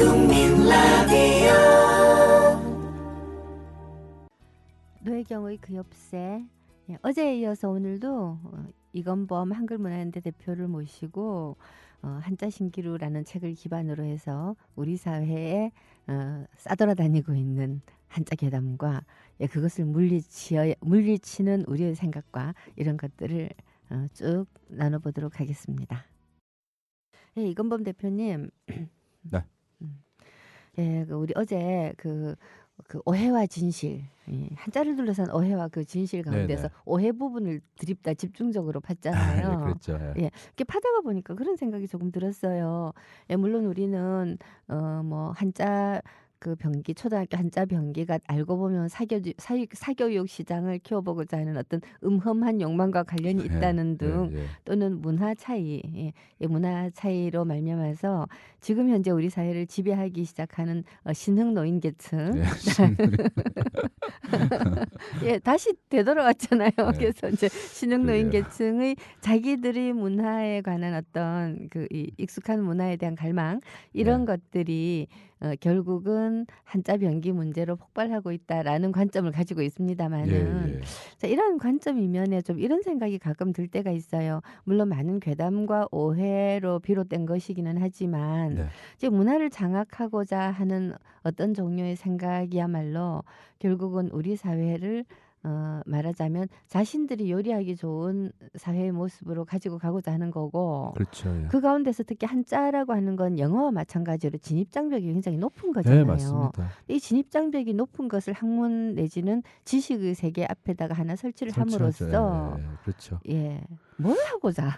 국민 라디오 노혜경의 그 옆세. 예, 어제에 이어서 오늘도 이건범 한글문화연대 대표를 모시고 한자 신기루라는 책을 기반으로 해서 우리 사회에 싸돌아다니고 있는 한자 괴담과 그것을 물리치는 우리의 생각과 이런 것들을 쭉 나눠보도록 하겠습니다. 예, 이건범 대표님. 네. 예, 우리 어제 그 오해와 진실, 한자를 둘러싼 오해와 그 진실 가운데서 네네. 오해 부분을 드립다 집중적으로 네, 봤잖아요. 그랬죠. 예. 예, 이렇게 파다가 보니까 그런 생각이 조금 들었어요. 예, 물론 우리는 뭐 한자 그 병기 초등학교 한자 병기가 알고 보면 사교육 시장을 키워보고자 하는 어떤 음험한 욕망과 관련이 있다는 등 예. 또는 문화 차이, 이 문화 차이로 말미암아서 지금 현재 우리 사회를 지배하기 시작하는 신흥 노인 계층, 예. 예, 다시 되돌아왔잖아요. 네. 그래서 이제 신흥 노인 그러게요. 계층의 자기들의 문화에 관한 어떤 이 익숙한 문화에 대한 갈망 이런 네. 것들이 결국은 한자 병기 문제로 폭발하고 있다라는 관점을 가지고 있습니다만은 예. 자, 이런 관점 이면에 좀 이런 생각이 가끔 들 때가 있어요. 물론 많은 괴담과 오해로 비롯된 것이기는 하지만 네. 이제 문화를 장악하고자 하는 어떤 종류의 생각이야말로 결국은 우리 사회를 말하자면 자신들이 요리하기 좋은 사회의 모습으로 가지고 가고자 하는 거고 그렇죠. 예. 그 가운데서 특히 한자라고 하는 건 영어와 마찬가지로 진입장벽이 굉장히 높은 네, 거잖아요. 맞습니다. 이 진입장벽이 높은 것을 학문 내지는 지식의 세계 앞에다가 하나 설치를 설치하죠. 함으로써 예. 그렇죠. 예, 뭘 하고자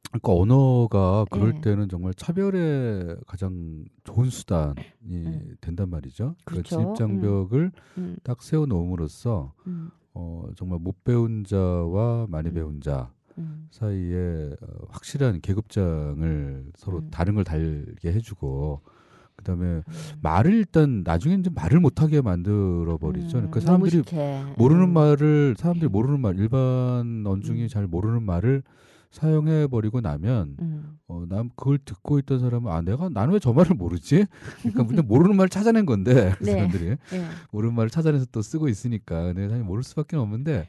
그러니까 언어가 그럴 예. 때는 정말 차별의 가장 좋은 수단이 된단 말이죠. 그러니까 그렇죠. 진입장벽을 음, 딱 세워놓음으로써 음, 정말 못 배운 자와 많이 배운 자 사이에 확실한 계급장을 서로 다른 걸 달게 해주고 그다음에 말을 일단 나중엔 좀 말을 못하게 만들어 버리죠. 그러니까 너무 사람들이 쉽게. 모르는 말을 사람들이 모르는 말 일반 언중이 잘 모르는 말을 사용해 버리고 나면 난 그걸 듣고 있던 사람은 나는 왜 저 말을 모르지? 그러니까 그냥 모르는 말을 찾아낸 건데 그 네. 사람들이 예. 모르는 말을 찾아내서 또 쓰고 있으니까 내가 당연히 모를 수밖에 없는데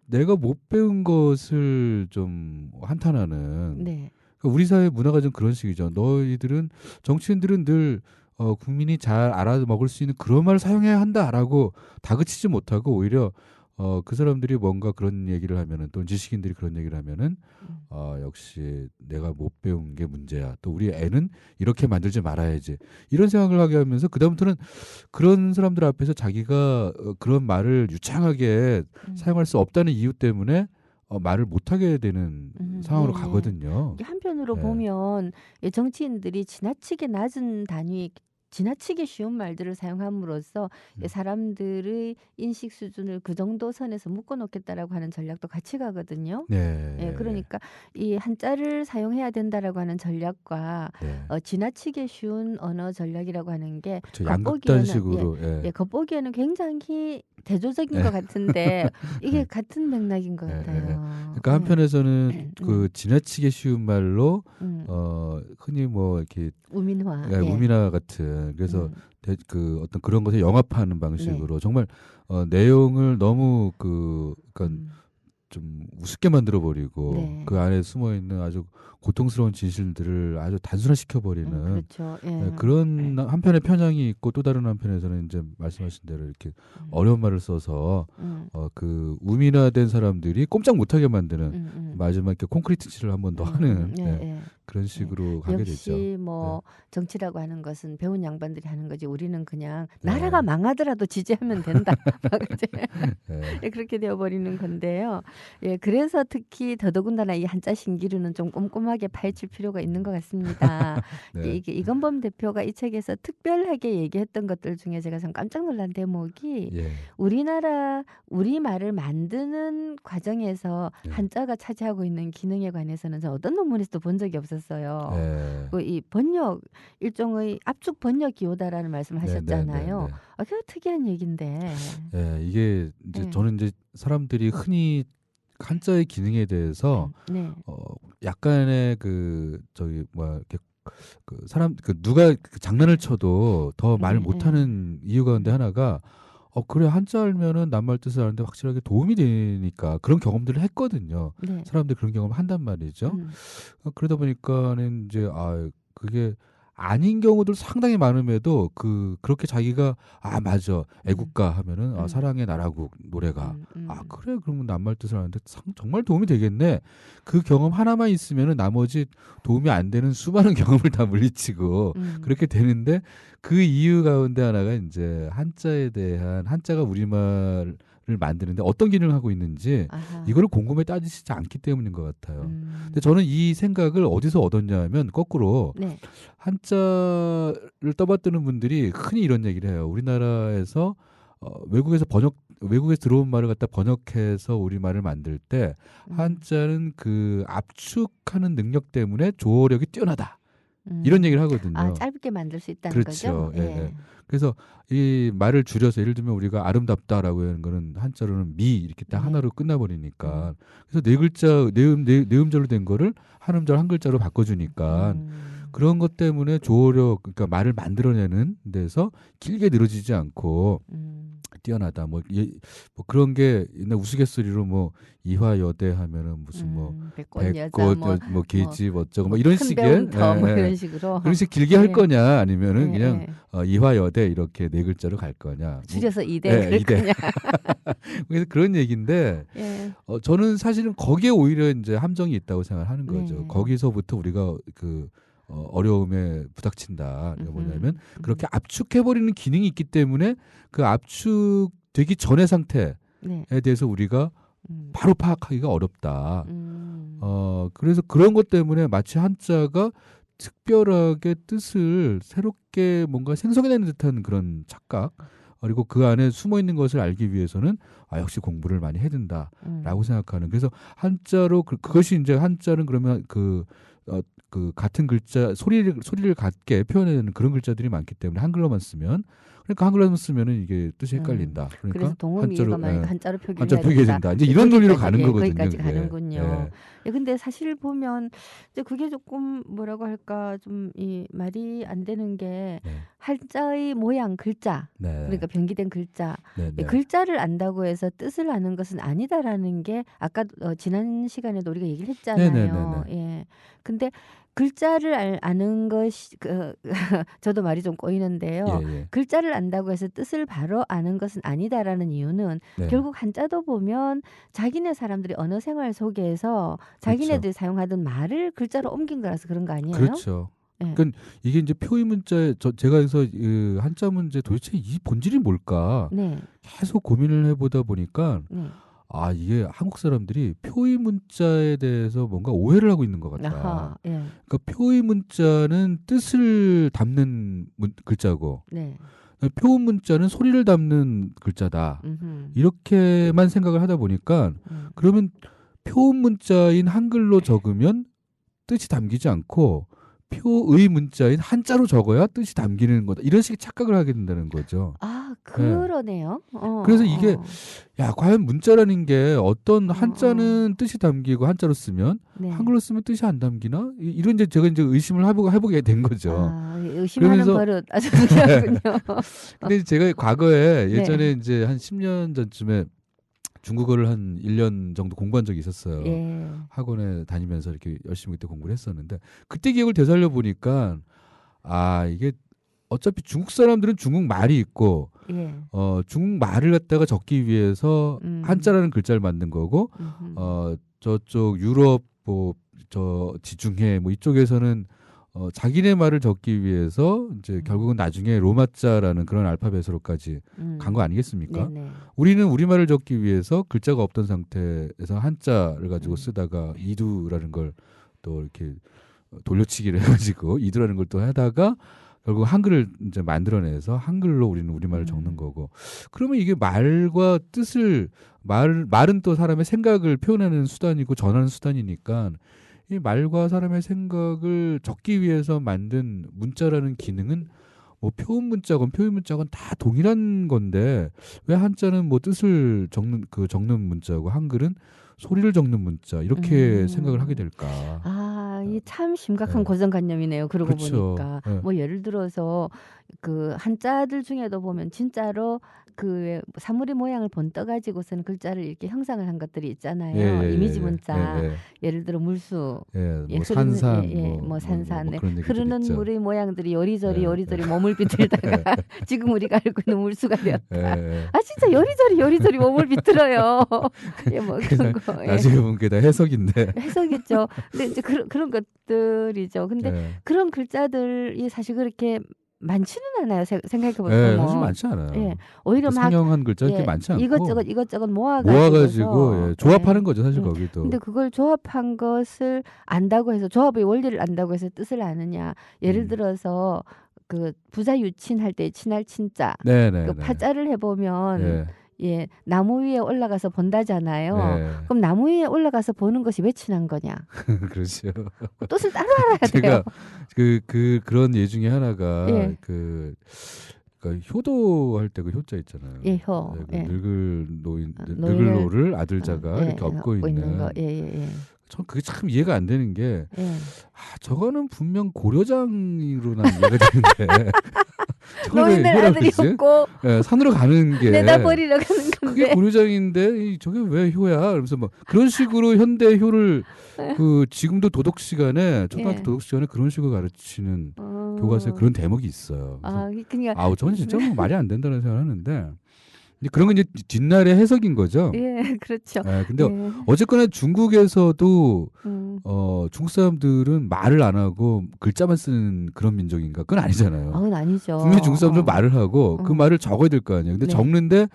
내가 못 배운 것을 좀 한탄하는 네. 그러니까 우리 사회 문화가 좀 그런 식이죠. 너희들은 정치인들은 늘 국민이 잘 알아먹을 수 있는 그런 말을 사용해야 한다라고 다그치지 못하고 오히려 그 사람들이 뭔가 그런 얘기를 하면은 또 지식인들이 그런 얘기를 하면은 역시 내가 못 배운 게 문제야. 또 우리 애는 이렇게 만들지 말아야지. 이런 생각을 하게 하면서 그다음부터는 그런 사람들 앞에서 자기가 그런 말을 유창하게 사용할 수 없다는 이유 때문에 말을 못하게 되는 상황으로 네네. 가거든요. 이게 한편으로 네. 보면 정치인들이 지나치게 낮은 단위 지나치게 쉬운 말들을 사용함으로써 사람들의 인식 수준을 그 정도 선에서 묶어놓겠다라고 하는 전략도 같이 가거든요. 네. 예, 그러니까 이 한자를 사용해야 된다라고 하는 전략과 네. 지나치게 쉬운 언어 전략이라고 하는 게 그렇죠. 겉보기에는 양극단식으로 겉보기에는 굉장히 대조적인 것 같은데 이게 같은 맥락인 것 같아요. 그러니까 한편에서는 그 지나치게 쉬운 말로 흔히 뭐 이렇게 우민화, 우민화 같은 그래서 그 어떤 그런 것에 영합하는 방식으로 정말 내용을 너무 그러니까 좀 우습게 만들어 버리고 그 안에 숨어 있는 아주 고통스러운 진실들을 아주 단순화시켜 버리는 그렇죠. 예. 그런 한편의 편향이 있고 또 다른 한편에서는 이제 말씀하신 대로 이렇게 어려운 말을 써서 그 우민화된 사람들이 꼼짝 못하게 만드는 마지막 이렇게 콘크리트 칠을 한 번 더 하는 그런 식으로 가게 되죠. 역시 뭐 정치라고 하는 것은 배운 양반들이 하는 거지 우리는 그냥 나라가 망하더라도 지지하면 된다. 그렇게 되어버리는 건데요. 예, 그래서 특히 더더군다나 이 한자 신기루는 좀 꼼꼼하게 파헤칠 필요가 있는 것 같습니다. 이게 이건범 대표가 이 책에서 특별하게 얘기했던 것들 중에 제가 참 깜짝 놀란 대목이 우리나라 우리말을 만드는 과정에서 한자가 차지하고 있는 기능에 관해서는 저 어떤 논문에서도 본 적이 없었어요. 이 번역 일종의 압축 번역 기호다라는 말씀을 하셨잖아요. 그게 특이한 얘기인데. 이게 이제 저는 이제 사람들이 흔히 한자의 기능에 대해서 약간의 그 저기 이렇게 그 사람 그 누가 그 장난을 쳐도 더 말을 네, 못하는 이유 가운데 하나가 그래 한자 알면은 낱말 뜻을 아는데 확실하게 도움이 되니까 그런 경험들을 했거든요. 네. 사람들이 그런 경험을 한단 말이죠. 음, 그러다 보니까는 이제 그게 아닌 경우도 상당히 많음에도 그렇게 자기가 맞아 애국가 하면은 음. 사랑의 나라국 노래가 음. 그래 그러면 낱말 뜻을 아는데 정말 도움이 되겠네. 그 경험 하나만 있으면은 나머지 도움이 안 되는 수많은 경험을 다 물리치고 그렇게 되는데 그 이유 가운데 하나가 이제 한자에 대한 한자가 우리말을 만드는데 어떤 기능을 하고 있는지 아하. 이거를 곰곰이 따지시지 않기 때문인 것 같아요. 음. 근데 저는 이 생각을 어디서 얻었냐 하면 거꾸로 네. 한자를 떠받드는 분들이 흔히 이런 얘기를 해요. 우리나라에서 외국에서 들어온 말을 갖다 번역해서 우리말을 만들 때 한자는 그 압축하는 능력 때문에 조어력이 뛰어나다. 이런 얘기를 하거든요. 짧게 만들 수 있다는 그렇죠. 거죠? 예, 예. 그래서 이 말을 줄여서 예를 들면 우리가 아름답다라고 하는 거는 한자로는 미 이렇게 딱 네. 하나로 끝나버리니까 그래서 네 글자 네음절로 된 거를 한 음절 한 글자로 바꿔주니까 그런 것 때문에 조어력 그러니까 말을 만들어내는 데서 길게 늘어지지 않고 뛰어나다 뭐 그런 게 옛날 우스갯소리로 뭐 이화여대 하면은 무슨 뭐 백꽃 여자 백꽃 뭐 계집 어쩌고 뭐 이런 큰 식의 배운 더 뭐 이런 식으로 그런 식 길게 할 네. 거냐 아니면은 네, 그냥 네. 이화여대 이렇게 네 글자로 갈 거냐 줄여서 이대 네, 그럴 이대. 거냐. 그래서 그런 얘기인데 예. 저는 사실은 거기에 오히려 이제 함정이 있다고 생각하는 거죠. 네. 거기서부터 우리가 어려움에 부닥친다. 이게 뭐냐면 그렇게 압축해버리는 기능이 있기 때문에 그 압축되기 전의 상태에 네. 대해서 우리가 바로 파악하기가 어렵다. 음. 그래서 그런 것 때문에 마치 한자가 특별하게 뜻을 새롭게 뭔가 생성해내는 듯한 그런 착각 그리고 그 안에 숨어 있는 것을 알기 위해서는 역시 공부를 많이 해야 된다라고 생각하는 그래서 한자로 그것이 이제 한자는 그러면 그 같은 글자 소리를 같게 표현하는 그런 글자들이 많기 때문에 한글로만 쓰면 그러니까 한글로만 쓰면은 이게 뜻이 헷갈린다. 그러니까 그래서 동음이유가 많으니까 한자로 한자 표기해야 표기해야 된다. 이제 이런 논리로 가는 거거든요. 거기까지 그게. 가는군요. 예. 근데 사실 보면 이제 그게 조금 뭐라고 할까 좀 이 말이 안 되는 게 네. 한자의 모양 글자 네. 그러니까 변기된 글자 네, 네. 글자를 안다고 해서 뜻을 아는 것은 아니다라는 게 아까 지난 시간에도 우리가 얘기를 했잖아요. 예. 근데 글자를 아는 것이 저도 말이 좀 꼬이는데요. 예. 글자를 안다고 해서 뜻을 바로 아는 것은 아니다라는 이유는 네. 결국 한자도 보면 자기네 사람들이 언어 생활 속에서 자기네들이 사용하던 말을 글자로 옮긴 거라서 그런 거 아니에요? 그렇죠. 네. 그러니까 이게 이제 표의 문자에 제가 그래서 한자 문제 도대체 이 본질이 뭘까 네. 계속 고민을 해보다 보니까 네. 이게 한국 사람들이 표의 문자에 대해서 뭔가 오해를 하고 있는 것 같다. 아하, 예. 그러니까 표의 문자는 뜻을 담는 글자고 네. 표음 문자는 소리를 담는 글자다. 음흠. 이렇게만 생각을 하다 보니까 그러면 표음 문자인 한글로 적으면 뜻이 담기지 않고 표의 문자인 한자로 적어야 뜻이 담기는 거다. 이런 식의 착각을 하게 된다는 거죠. 그러네요. 그래서 이게 과연 문자라는 게 어떤 한자는 뜻이 담기고 한자로 쓰면 네. 한글로 쓰면 뜻이 안 담기나? 이런 제가 이제 의심을 해보게 된 거죠. 의심하는 그러면서- 버릇 아주 중요하군요. 근데 제가 과거에 네. 예전에 이제 한 10년 전쯤에 중국어를 한 1년 정도 공부한 적이 있었어요. 예. 학원에 다니면서 이렇게 열심히 그때 공부를 했었는데 그때 기억을 되살려 보니까 이게 어차피 중국 사람들은 중국 말이 있고 예. 중국 말을 갖다가 적기 위해서 한자라는 글자를 만든 거고 저쪽 유럽 저 지중해 이쪽에서는 자기네 말을 적기 위해서 이제 결국은 나중에 로마자라는 그런 알파벳으로까지 간 거 아니겠습니까? 네네. 우리는 우리말을 적기 위해서 글자가 없던 상태에서 한자를 가지고 쓰다가 이두라는 걸 또 이렇게 돌려치기를 해가지고 이두라는 걸 또 하다가 결국 한글을 이제 만들어내서 한글로 우리는 우리말을 적는 거고 그러면 이게 말과 뜻을 말은 또 사람의 생각을 표현하는 수단이고 전하는 수단이니까 이 말과 사람의 생각을 적기 위해서 만든 문자라는 기능은 뭐 표음 문자건 표의 문자건 다 동일한 건데 왜 한자는 뭐 뜻을 적는 문자고 한글은 소리를 적는 문자 이렇게 생각을 하게 될까? 이 참 심각한 네. 고정관념이네요. 그러고 그렇죠. 보니까 예. 뭐 예를 들어서 그 한자들 중에도 보면 진짜로 그 사물의 모양을 본떠 가지고서는 글자를 이렇게 형상을 한 것들이 예, 있잖아요. 예, 이미지 예, 문자. 예, 예를 들어 물수. 예, 예, 예, 뭐 흐르는 산산, 뭐 산산. 네. 그런 얘기들 흐르는 있죠. 물의 모양들이 요리조리 예, 요리조리 몸을 비틀다가 지금 우리가 알고 있는 물수가 예, 되었다. 예. 아 진짜 요리조리 요리조리 몸을 비틀어요. 예, 뭐 그런 거. 예. 나중에 보면 그게 다 해석인데. 해석이죠. 근데 이제 그런 것들이죠. 근데 예, 그런 글자들이 사실 그렇게 많지는 않아요. 생각해 예, 사실 보면. 많지 않아요. 예. 오히려 이렇게 막 상형한 글자 이렇게 예, 많지 않고 이것저것 모아가지고 모아가지고서 예, 조합하는 예. 거죠, 사실 음. 거기도. 근데 그걸 조합한 것을 안다고 해서 조합의 원리를 안다고 해서 뜻을 아느냐. 예를 음. 들어서 그 부자 유친할 때 친할 친자. 네네. 그 파자를 해보면 예, 나무 위에 올라가서 본다잖아요. 예. 그럼 나무 위에 올라가서 보는 것이 왜 친한 거냐? 그렇죠. 그 뜻을 따로 알아야 돼요. 제가 그런 예 중에 하나가 예. 그러니까 효도할 때 그 효자 있잖아요. 예, 효. 그 예. 늙을 노인 아, 늙을노를 아들자가 예, 이렇게 업고 있는 거. 예, 예, 예. 전 그게 참 이해가 안 되는 게 예. 저거는 분명 고려장으로 난 이해가 되는데 저걸 왜 노인들 효라고 아들이 그러지? 없고 예, 산으로 가는 게 내다버리러 가는 그게 건데. 고려장인데 저게 왜 효야? 그러면서 뭐 그런 식으로 현대 효를 그 지금도 도덕 시간에 초등학교 예. 도덕 시간에 그런 식으로 가르치는 교과서에 그런 대목이 있어요. 아, 그러니까 아우 저건 진짜 뭐 말이 안 된다는 생각하는데 그런 건 이제 뒷날의 해석인 거죠. 예, 그렇죠. 예, 근데 예. 어쨌거나 중국에서도 중국 사람들은 말을 안 하고 글자만 쓰는 그런 민족인가? 그건 아니잖아요. 그건 아니죠. 분명히 중국 사람들은 말을 하고 그 말을 적어야 될 거 아니에요. 근데 네. 적는데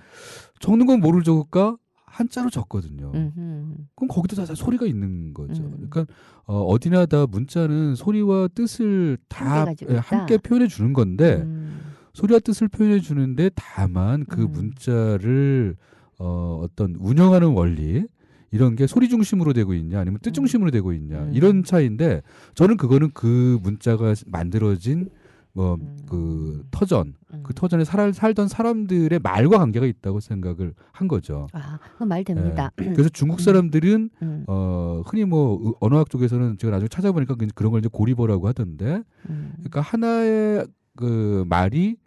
적는 건 뭐를 적을까? 한자로 적거든요. 음흠. 그럼 거기도 다 소리가 있는 거죠. 그러니까 어디나 다 문자는 소리와 뜻을 다 함께 표현해 주는 건데 소리와 뜻을 표현해 주는데 다만 그 문자를 어떤 운영하는 원리 이런 게 소리 중심으로 되고 있냐 아니면 뜻 중심으로 되고 있냐 이런 차이인데 저는 그거는 그 문자가 만들어진 뭐 그 터전 그 터전에 살던 사람들의 말과 관계가 있다고 생각을 한 거죠. 아, 그 말 됩니다. 그래서 중국 사람들은 흔히 뭐 언어학 쪽에서는 제가 나중에 찾아보니까 그런 걸 이제 고리보라고 하던데, 그러니까 하나의 그 말이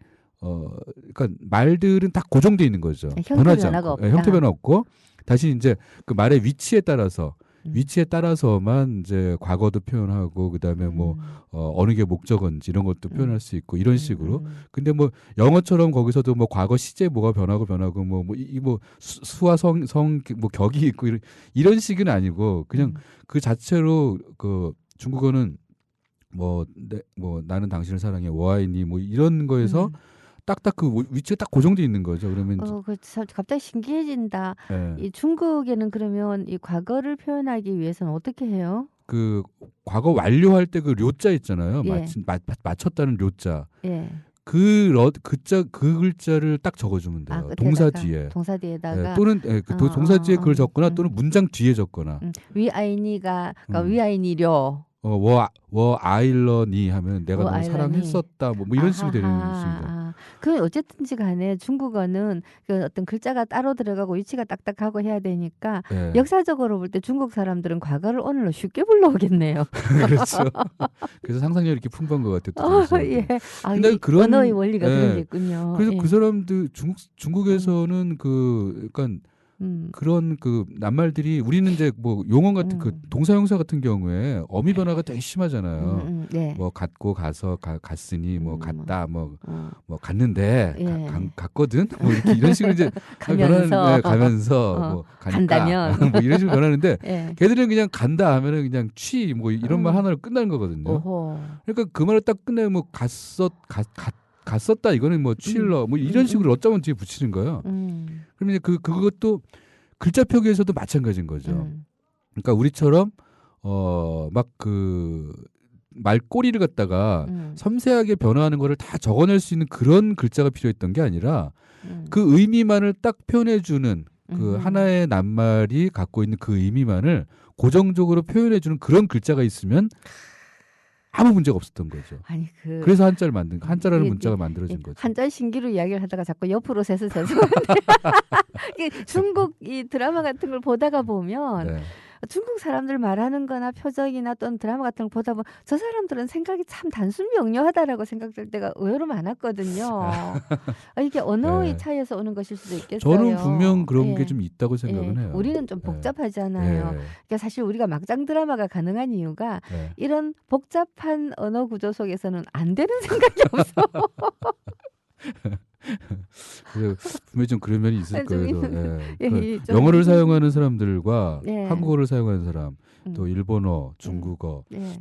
그러니까 말들은 다 고정돼 있는 거죠. 변하지 않고 형태 변화 없고 다시 이제 그 말의 위치에 따라서만 이제 과거도 표현하고 그다음에 뭐 어느 게 목적어인지 이런 것도 표현할 수 있고 이런 식으로. 근데 뭐 영어처럼 거기서도 뭐 과거 시제 뭐가 변하고 뭐 수와 성 뭐 격이 있고 이런 식은 아니고 그냥 그 자체로 그 중국어는 뭐 나는 당신을 사랑해 워아이니 뭐 이런 거에서 딱딱 그 위치가 딱 고정돼 있는 거죠. 그러면 갑자기 신기해진다. 예. 이 중국에는 그러면 이 과거를 표현하기 위해서는 어떻게 해요? 그 과거 완료할 때 그 료자 있잖아요. 예. 맞췄다는 료자. 예. 그 글자를 딱 적어주면 돼요. 동사 뒤에. 동사 뒤에다가. 예, 또는 동사 뒤에 그걸 적거나 또는 문장 뒤에 적거나. 위아이니가 그러니까 위아이니려. 워 아일러니 하면 내가 너 아일러니. 사랑했었다 뭐 이런 식으로 되는 식입니다. 그 어쨌든지 간에 중국어는 그 어떤 글자가 따로 들어가고 위치가 딱딱하고 해야 되니까 예. 역사적으로 볼 때 중국 사람들은 과거를 오늘로 쉽게 불러오겠네요. 그렇죠. 그래서 상상력이 이렇게 풍부한 것 같아요. 예. 근데 언어의 원리가 그런 게 있군요. 그래서 예. 그 사람들 중국에서는 약간 그런 그 낱말들이 우리는 이제 뭐 용어 같은 그 동사형사 같은 경우에 어미 변화가 되게 심하잖아요. 네. 뭐 갔고 가서 갔으니 뭐 갔다 뭐 갔는데 예. 갔거든 뭐 이런 식으로 이제 가면서 뭐 간다면 뭐 이런 식으로 변하는데 예. 걔들은 그냥 간다 하면은 그냥 취 뭐 이런 말 하나로 끝나는 거거든요. 오호. 그러니까 그 말을 딱 끝내면 뭐 갔었다 이거는 뭐 취일러 뭐 이런 식으로 어쩌면 뒤에 붙이는 거예요. 그러면 이제 그것도 글자 표기에서도 마찬가지인 거죠. 그러니까 우리처럼 막 그 말꼬리를 갖다가 섬세하게 변화하는 거를 다 적어낼 수 있는 그런 글자가 필요했던 게 아니라 그 의미만을 딱 표현해주는 그 하나의 낱말이 갖고 있는 그 의미만을 고정적으로 표현해주는 그런 글자가 있으면 아무 문제가 없었던 거죠. 아니 그래서 한자라는 문자가 만들어진 거죠. 한자 신기로 이야기를 하다가 자꾸 옆으로 새서 중국 이 드라마 같은 걸 보다가 보면 네. 중국 사람들 말하는 거나 표정이나 또는 드라마 같은 거 보다 보면 저 사람들은 생각이 참 단순 명료하다라고 생각될 때가 의외로 많았거든요. 이게 언어의 예. 차이에서 오는 것일 수도 있겠어요. 저는 분명 그런 게 예. 좀 있다고 생각은 예. 해요. 우리는 좀 예. 복잡하잖아요. 예. 그러니까 사실 우리가 막장 드라마가 가능한 이유가 예. 이런 복잡한 언어 구조 속에서는 안 되는 생각이 없어. 그래서 분명히 좀 그런 면이 있을 좀 거예요. 있는- 예. 그 좀 영어를 사용하는 사람들과 예. 한국어를 사용하는 사람, 또 음. 일본어, 중국어, 예.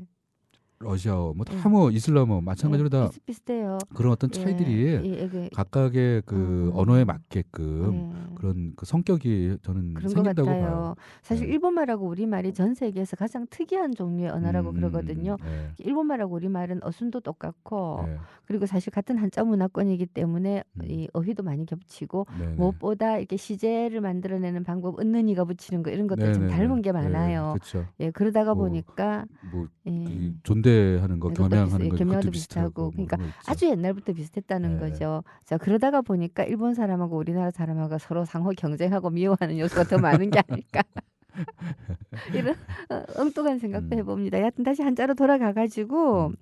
러시아어, 뭐 다 예. 뭐 이슬람어 마찬가지로 예. 다 비슷비슷해요. 그런 어떤 예. 차이들이 예. 각각의 그 언어에 맞게끔 예. 그런 그 성격이 저는 그런 것 생긴다고 같아요. 봐요. 사실 예. 일본말하고 우리말이 전 세계에서 가장 특이한 종류의 언어라고 그러거든요. 예. 일본말하고 우리말은 어순도 똑같고 예. 그리고 사실 같은 한자 문화권이기 때문에 이 어휘도 많이 겹치고 네네. 무엇보다 이렇게 시제를 만들어내는 방법, 은는이가 붙이는 거 이런 것도 좀 네네네. 닮은 게 예. 많아요. 그렇죠. 예, 그러다가 뭐, 보니까 뭐 예, 그 존대하는 거, 이것도 겸양하는 거 겸양도 그것도 비슷하고 비슷하고 뭐 그러니까 그런 거 있죠. 아주 옛날부터 비슷했다는 예. 거죠. 자, 그러다가 보니까 일본 사람하고 우리나라 사람하고 서로 상호 경쟁하고 미워하는 요소가 더 많은 게 아닐까. 이런 엉뚱한 생각도 해봅니다. 여하튼 다시 한자로 돌아가가지고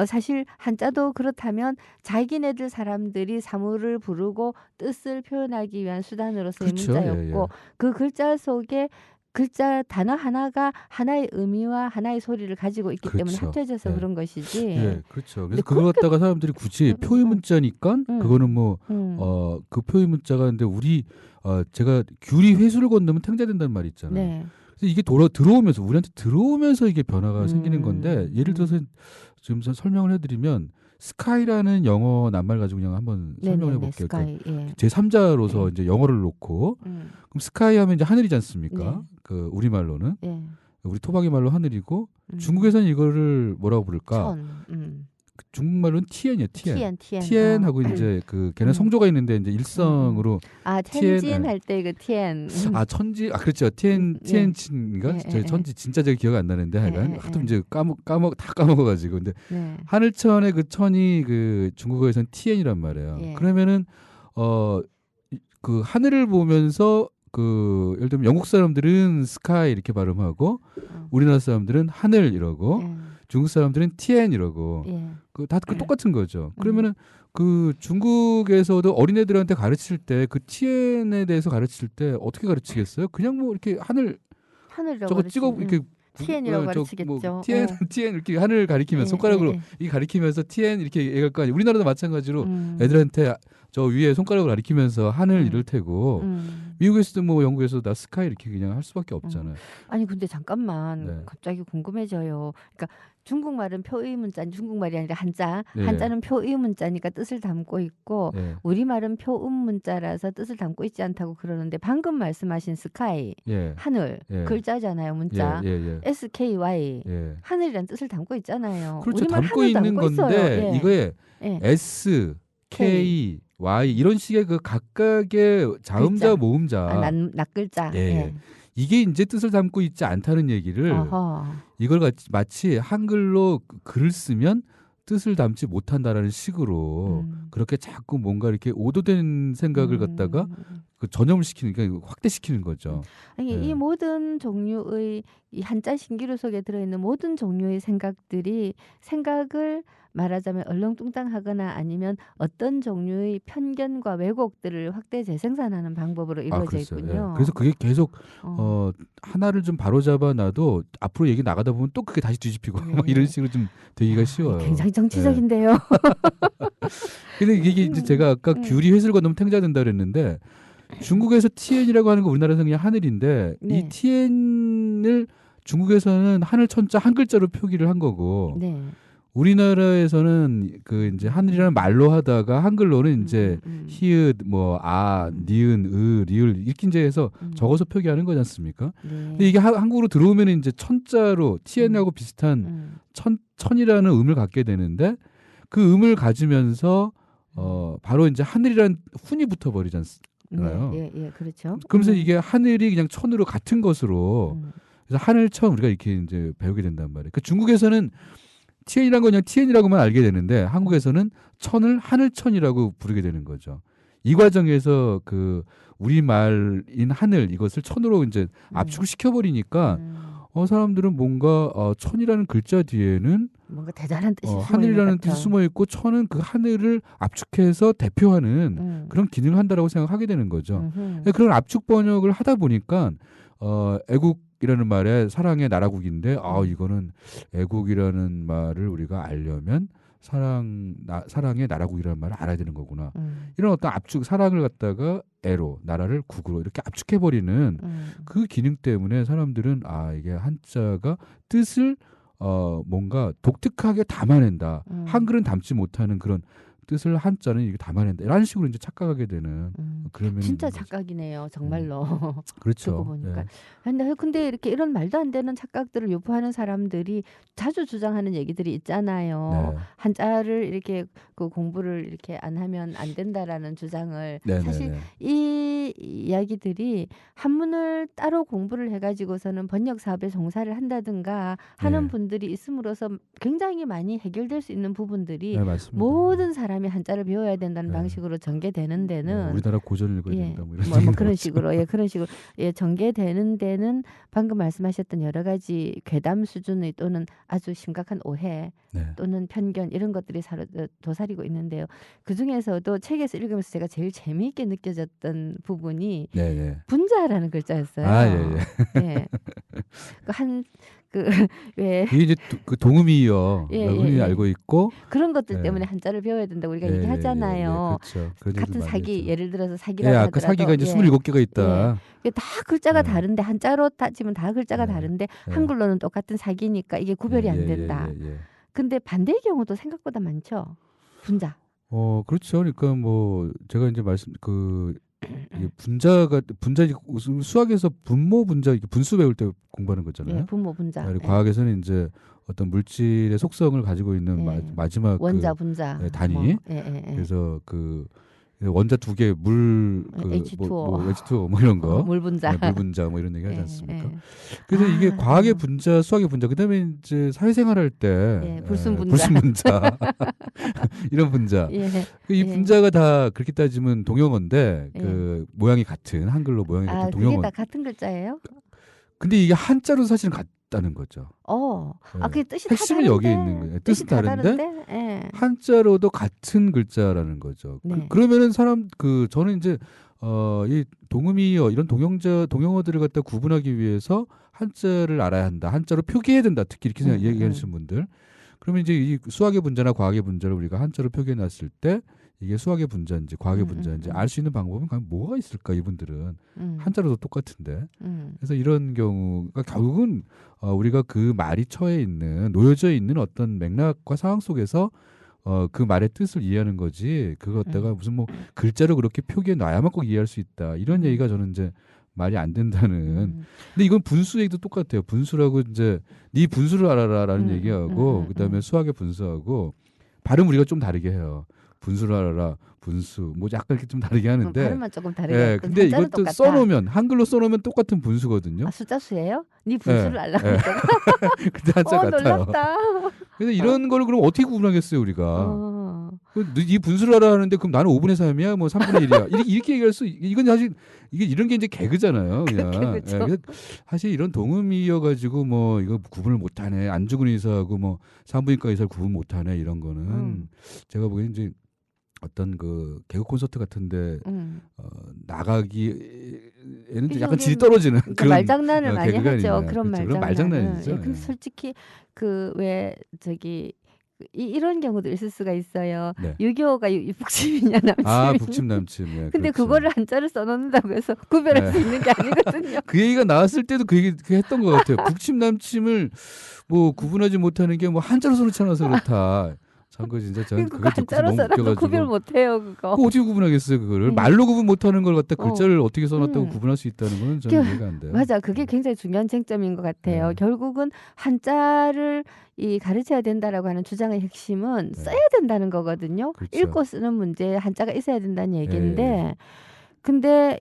사실 한자도 그렇다면 자기네들 사람들이 사물을 부르고 뜻을 표현하기 위한 수단으로서의 그렇죠. 문자였고 예. 그 글자 속에 글자 단어 하나가 하나의 의미와 하나의 소리를 가지고 있기 때문에 그렇죠. 합쳐져서 예. 그런 것이지. 예, 그렇죠. 근데 그래서 그거 갖다가 사람들이 굳이 표의 문자니까 그거는 뭐 그 표의 문자가 근데 우리 제가 귤이 회수를 건너면 탱자된다는 말이 있잖아요. 네. 그래서 이게 들어오면서 우리한테 들어오면서 이게 변화가 생기는 건데 예를 들어서 지금 설명을 해드리면 스카이라는 영어 낱말 가지고 그냥 한번 설명해 네네네. 볼게요. 스카이. 예. 제 3자로서 예. 이제 영어를 놓고 음. 그럼 스카이 하면 이제 하늘이지 않습니까? 네. 그 우리말로는 예. 우리 토박이 말로 하늘이고 음. 중국에서는 이거를 뭐라고 부를까? 천. 중국말로는 티엔이에요. 티엔. 티엔. 티엔하고 이제 그 걔네 성조가 있는데 이제 일성으로 텐진 티엔, 예. 할 때 그 티엔. 천지 그렇죠. 티엔친인가? 저희 천지 진짜 제가 기억 안 나는데 하여간 하여튼 이제 다 까먹어 가지고 근데 네. 하늘천의 그 천이 그 중국어에서는 티엔이란 말이에요. 예. 그러면은 그 하늘을 보면서 그 예를 들면 영국 사람들은 스카이 이렇게 발음하고 우리나라 사람들은 하늘 이러고 예. 중국 사람들은 티엔 이러고 예. 다 똑같은 거죠. 그러면은 그 중국에서도 어린애들한테 가르칠 때 그 티엔에 대해서 가르칠 때 어떻게 가르치겠어요? 그냥 뭐 이렇게 하늘이라고 저거 찍어 이렇게 티엔이라고 가르치겠죠. 티엔 이렇게 하늘 가리키면서 손가락으로 이 가리키면서 티엔 이렇게 얘기할 거 아니에요. 우리나라도 마찬가지로 애들한테 저 위에 손가락을 가리키면서 하늘 이럴 테고 미국에서도 뭐 영국에서도 나 스카이 이렇게 그냥 할 수밖에 없잖아요. 아니 근데 잠깐만 네. 갑자기 궁금해져요. 그러니까 중국말은 표의 문자, 중국말이 아니라 한자. 네. 한자는 표의 문자니까 뜻을 담고 있고 예. 우리말은 표음 문자라서 뜻을 담고 있지 않다고 그러는데 방금 말씀하신 스카이, 예. 하늘, 예. 글자잖아요, 문자. 예. SKY, 예. 하늘이라는 뜻을 담고 있잖아요. 그렇죠. 우리말 담고 하늘 있는 담고 있어요. 건데 예. 이거에 예. S, K, Y 이런 식의 그 각각의 자음자, 글자. 모음자 낱글자. 예. 이게 이제 뜻을 담고 있지 않다는 얘기를 어허. 이걸 마치 한글로 글을 쓰면 뜻을 담지 못한다라는 식으로 그렇게 자꾸 뭔가 이렇게 오도된 생각을 갖다가 그 전염을 시키는 그러니까 확대시키는 거죠. 아니, 예. 이 모든 종류의 이 한자 신기루 속에 들어있는 모든 종류의 생각들이 생각을 말하자면 얼렁뚱땅하거나 아니면 어떤 종류의 편견과 왜곡들을 확대 재생산하는 방법으로 이루어져 그렇죠. 있군요. 예. 그래서 그게 계속 하나를 좀 바로잡아 놔도 앞으로 얘기 나가다 보면 또 그게 다시 뒤집히고 막 이런 식으로 좀 되기가 쉬워요. 굉장히 정치적인데요. 근데 이게 이제 제가 아까 귤이 회수를 건너면 탱자된다 그랬는데 중국에서 티엔이라고 하는 거 우리나라에서는 그냥 하늘인데 네. 이 티엔을 중국에서는 하늘 천자 한 글자로 표기를 한 거고 네. 우리나라에서는 그 이제 하늘이라는 말로 하다가 한글로는 이제 히읗 니은 리을 이렇게 이제 해서 적어서 표기하는 거지 않습니까? 네. 근데 이게 한국으로 들어오면 이제 천자로 TN하고 비슷한 천이라는 음을 갖게 되는데 그 음을 가지면서 바로 이제 하늘이라는 훈이 붙어 버리지 않나요? 예, 그렇죠. 그러면서 이게 하늘이 그냥 천으로 같은 것으로 그래서 하늘천 우리가 이렇게 이제 배우게 된단 말이에요. 그 중국에서는 TN이란 건 그냥 TN이라고만 알게 되는데 한국에서는 천을 하늘천이라고 부르게 되는 거죠. 이 과정에서 그 우리말인 하늘 이것을 천으로 이제 압축을 시켜버리니까 사람들은 뭔가 천이라는 글자 뒤에는 뭔가 대단한 뜻이 숨어 있는 하늘이라는 것 같아. 뜻이 숨어 있고 천은 그 하늘을 압축해서 대표하는 그런 기능을 한다라고 생각하게 되는 거죠. 그런 압축 번역을 하다 보니까 애국이라는 말에 사랑의 나라국인데 이거는 애국이라는 말을 우리가 알려면 사랑의 나라국이라는 말을 알아야 되는 거구나. 이런 어떤 압축 사랑을 갖다가 애로 나라를 국으로 이렇게 압축해버리는 그 기능 때문에 사람들은 이게 한자가 뜻을 뭔가 독특하게 담아낸다. 한글은 담지 못하는 그런 뜻을 한자는 이게 담아낸다. 이런 식으로 이제 착각하게 되는 그런 면이 진짜 있는 거죠. 착각이네요. 정말로. 그렇죠. 듣고 보니까. 예. 근데 이렇게 이런 말도 안 되는 착각들을 유포하는 사람들이 자주 주장하는 얘기들이 있잖아요. 네. 한자를 이렇게 그 공부를 이렇게 안 하면 안 된다라는 주장을. 네, 사실 네, 네. 이 이야기들이 한문을 따로 공부를 해가지고서는 번역 사업에 종사를 한다든가 하는 네. 분들이 있음으로써 굉장히 많이 해결될 수 있는 부분들이 네, 맞습니다. 모든 사람이 한자를 배워야 된다는 네. 방식으로 전개되는 데는 우리나라 고전을 읽어야 예, 된다. 뭐 이런 뭐 얘기가 그런 나오죠. 식으로 그런 식으로 전개되는 데는 방금 말씀하셨던 여러 가지 괴담 수준의 또는 아주 심각한 오해 네. 또는 편견 이런 것들이 도사리고 있는데요. 그 중에서도 책에서 읽으면서 제가 제일 재미있게 느껴졌던 부분이 네, 네. 분자라는 글자였어요. 예. 예. 왜 이게 이제 그 동음이어라고 예, 흔히 예. 알고 있고 그런 것들 예. 때문에 한자를 배워야 된다고 우리가 예, 얘기하잖아요. 그렇죠. 그런 얘기도 같은 많이 사기 했죠. 예를 들어서 예, 사기라고 아까 하더라도 사기가 이제 27개가 있다. 이게 다 글자가 예. 다른데 한자로 따지면 다 글자가 예. 다른데 예. 한글로는 똑같은 사기니까 이게 구별이 예, 안 예, 된다. 예. 근데 반대의 경우도 생각보다 많죠. 분자. 그렇죠. 그러니까 뭐 제가 이제 이게 분자 수학에서 분모 분자 이게 분수 배울 때 공부하는 거잖아요. 예, 분모 분자. 그리고 예. 과학에서는 이제 어떤 물질의 속성을 가지고 있는 예. 마지막 원자 분자. 단위. 뭐, 예. 그래서 그 원자 두 개 물 H2O. H2O 뭐 이런 거. 물 분자. 네, 물 분자 뭐 이런 얘기 하지 예, 않습니까? 예. 그래서 이게 과학의 분자, 수학의 분자, 그다음에 이제 사회생활 할 때 불순 분자. 불순 분자 이런 분자. 예. 이 분자가 다 그렇게 따지면 동영어인데 예. 그 모양이 같은 한글로 모양이 같은 그게 동영어. 다 같은 글자예요? 근데 이게 한자로 사실은 같다는 거죠. 아, 예. 그 뜻이 다 핵심은 다른데. 여기에 있는 거예요. 뜻은 다 다른데 예. 한자로도 같은 글자라는 거죠. 네. 그러면은 저는 이제 이 동음이어 이런 동영어들을 갖다 구분하기 위해서 한자를 알아야 한다. 한자로 표기해야 된다. 특히 이렇게 얘기하시는 분들. 그러면 이제 이 수학의 분자나 과학의 분자를 우리가 한자로 표기해 놨을 때 이게 수학의 분자인지 과학의 분자인지 알 수 있는 방법은 과연 뭐가 있을까? 이분들은 한자로도 똑같은데. 그래서 이런 경우가 결국은 우리가 그 말이 놓여져 있는 어떤 맥락과 상황 속에서 그 말의 뜻을 이해하는 거지. 그거 갖다가 무슨 뭐 글자로 그렇게 표기해 놔야만 꼭 이해할 수 있다. 이런 얘기가 저는 이제 말이 안 된다는. 근데 이건 분수 얘기도 똑같아요. 분수라고 이제 네 분수를 알아라라는 얘기하고 그다음에 수학의 분수하고 발음 우리가 좀 다르게 해요. 분수를 알아라, 분수, 뭐 약간 이렇게 좀 다르게 하는데. 발음만 조금 다르게. 예, 근데 이것도 똑같다. 써놓으면 한글로 써놓으면 똑같은 분수거든요. 숫자수예요? 네 분수를 알라고. 근데 한자 같아요. 놀랍다. 그래서 이런 거를 그럼 어떻게 구분하겠어요, 우리가? 이 분수를 알아 하는데 그럼 나는 5분의 3이야, 뭐 3분의 1이야. 이렇게 얘기할 이건 사실 이런 게 이제 개그잖아요, 그냥. 그렇죠. 사실 이런 동음이어가지고 뭐 이거 구분을 못하네, 안중근 의사하고 뭐 산부인과 의사를 구분 못하네 이런 거는 제가 보기엔 이제 어떤 그 개그 콘서트 같은데 나가기에는 약간 질이 떨어지는 그런 말장난을 많이 개그가 하죠. 아니냐. 그런 그렇죠. 그런 말장난은. 말장난이죠. 근데 솔직히 이런 경우도 있을 수가 있어요. 네. 유교가 북침이냐 남침이냐. 북침 남침. 근데 그렇죠. 그거를 한자를 써놓는다고 해서 구별할 수 있는 게 아니거든요. 그 얘기가 나왔을 때도 그 했던 것 같아요. 북침 남침을 뭐 구분하지 못하는 게 뭐 한자로 써놓지 않아서 그렇다. 참고 진짜 저는 그거 그걸 듣고 한자로 너무 써놔도 웃겨가지고. 구별 못해요 그거. 그거 어떻게 구분하겠어요 그거를. 말로 구분 못하는 걸 갖다 글자를 어떻게 써놨다고 음. 구분할 수 있다는 거는 저는 이해가 안 돼요. 맞아. 그게 굉장히 중요한 쟁점인 것 같아요. 네. 결국은 한자를 가르쳐야 된다라고 하는 주장의 핵심은 네. 써야 된다는 거거든요. 그렇죠. 읽고 쓰는 문제에 한자가 있어야 된다는 얘기인데 예. 근데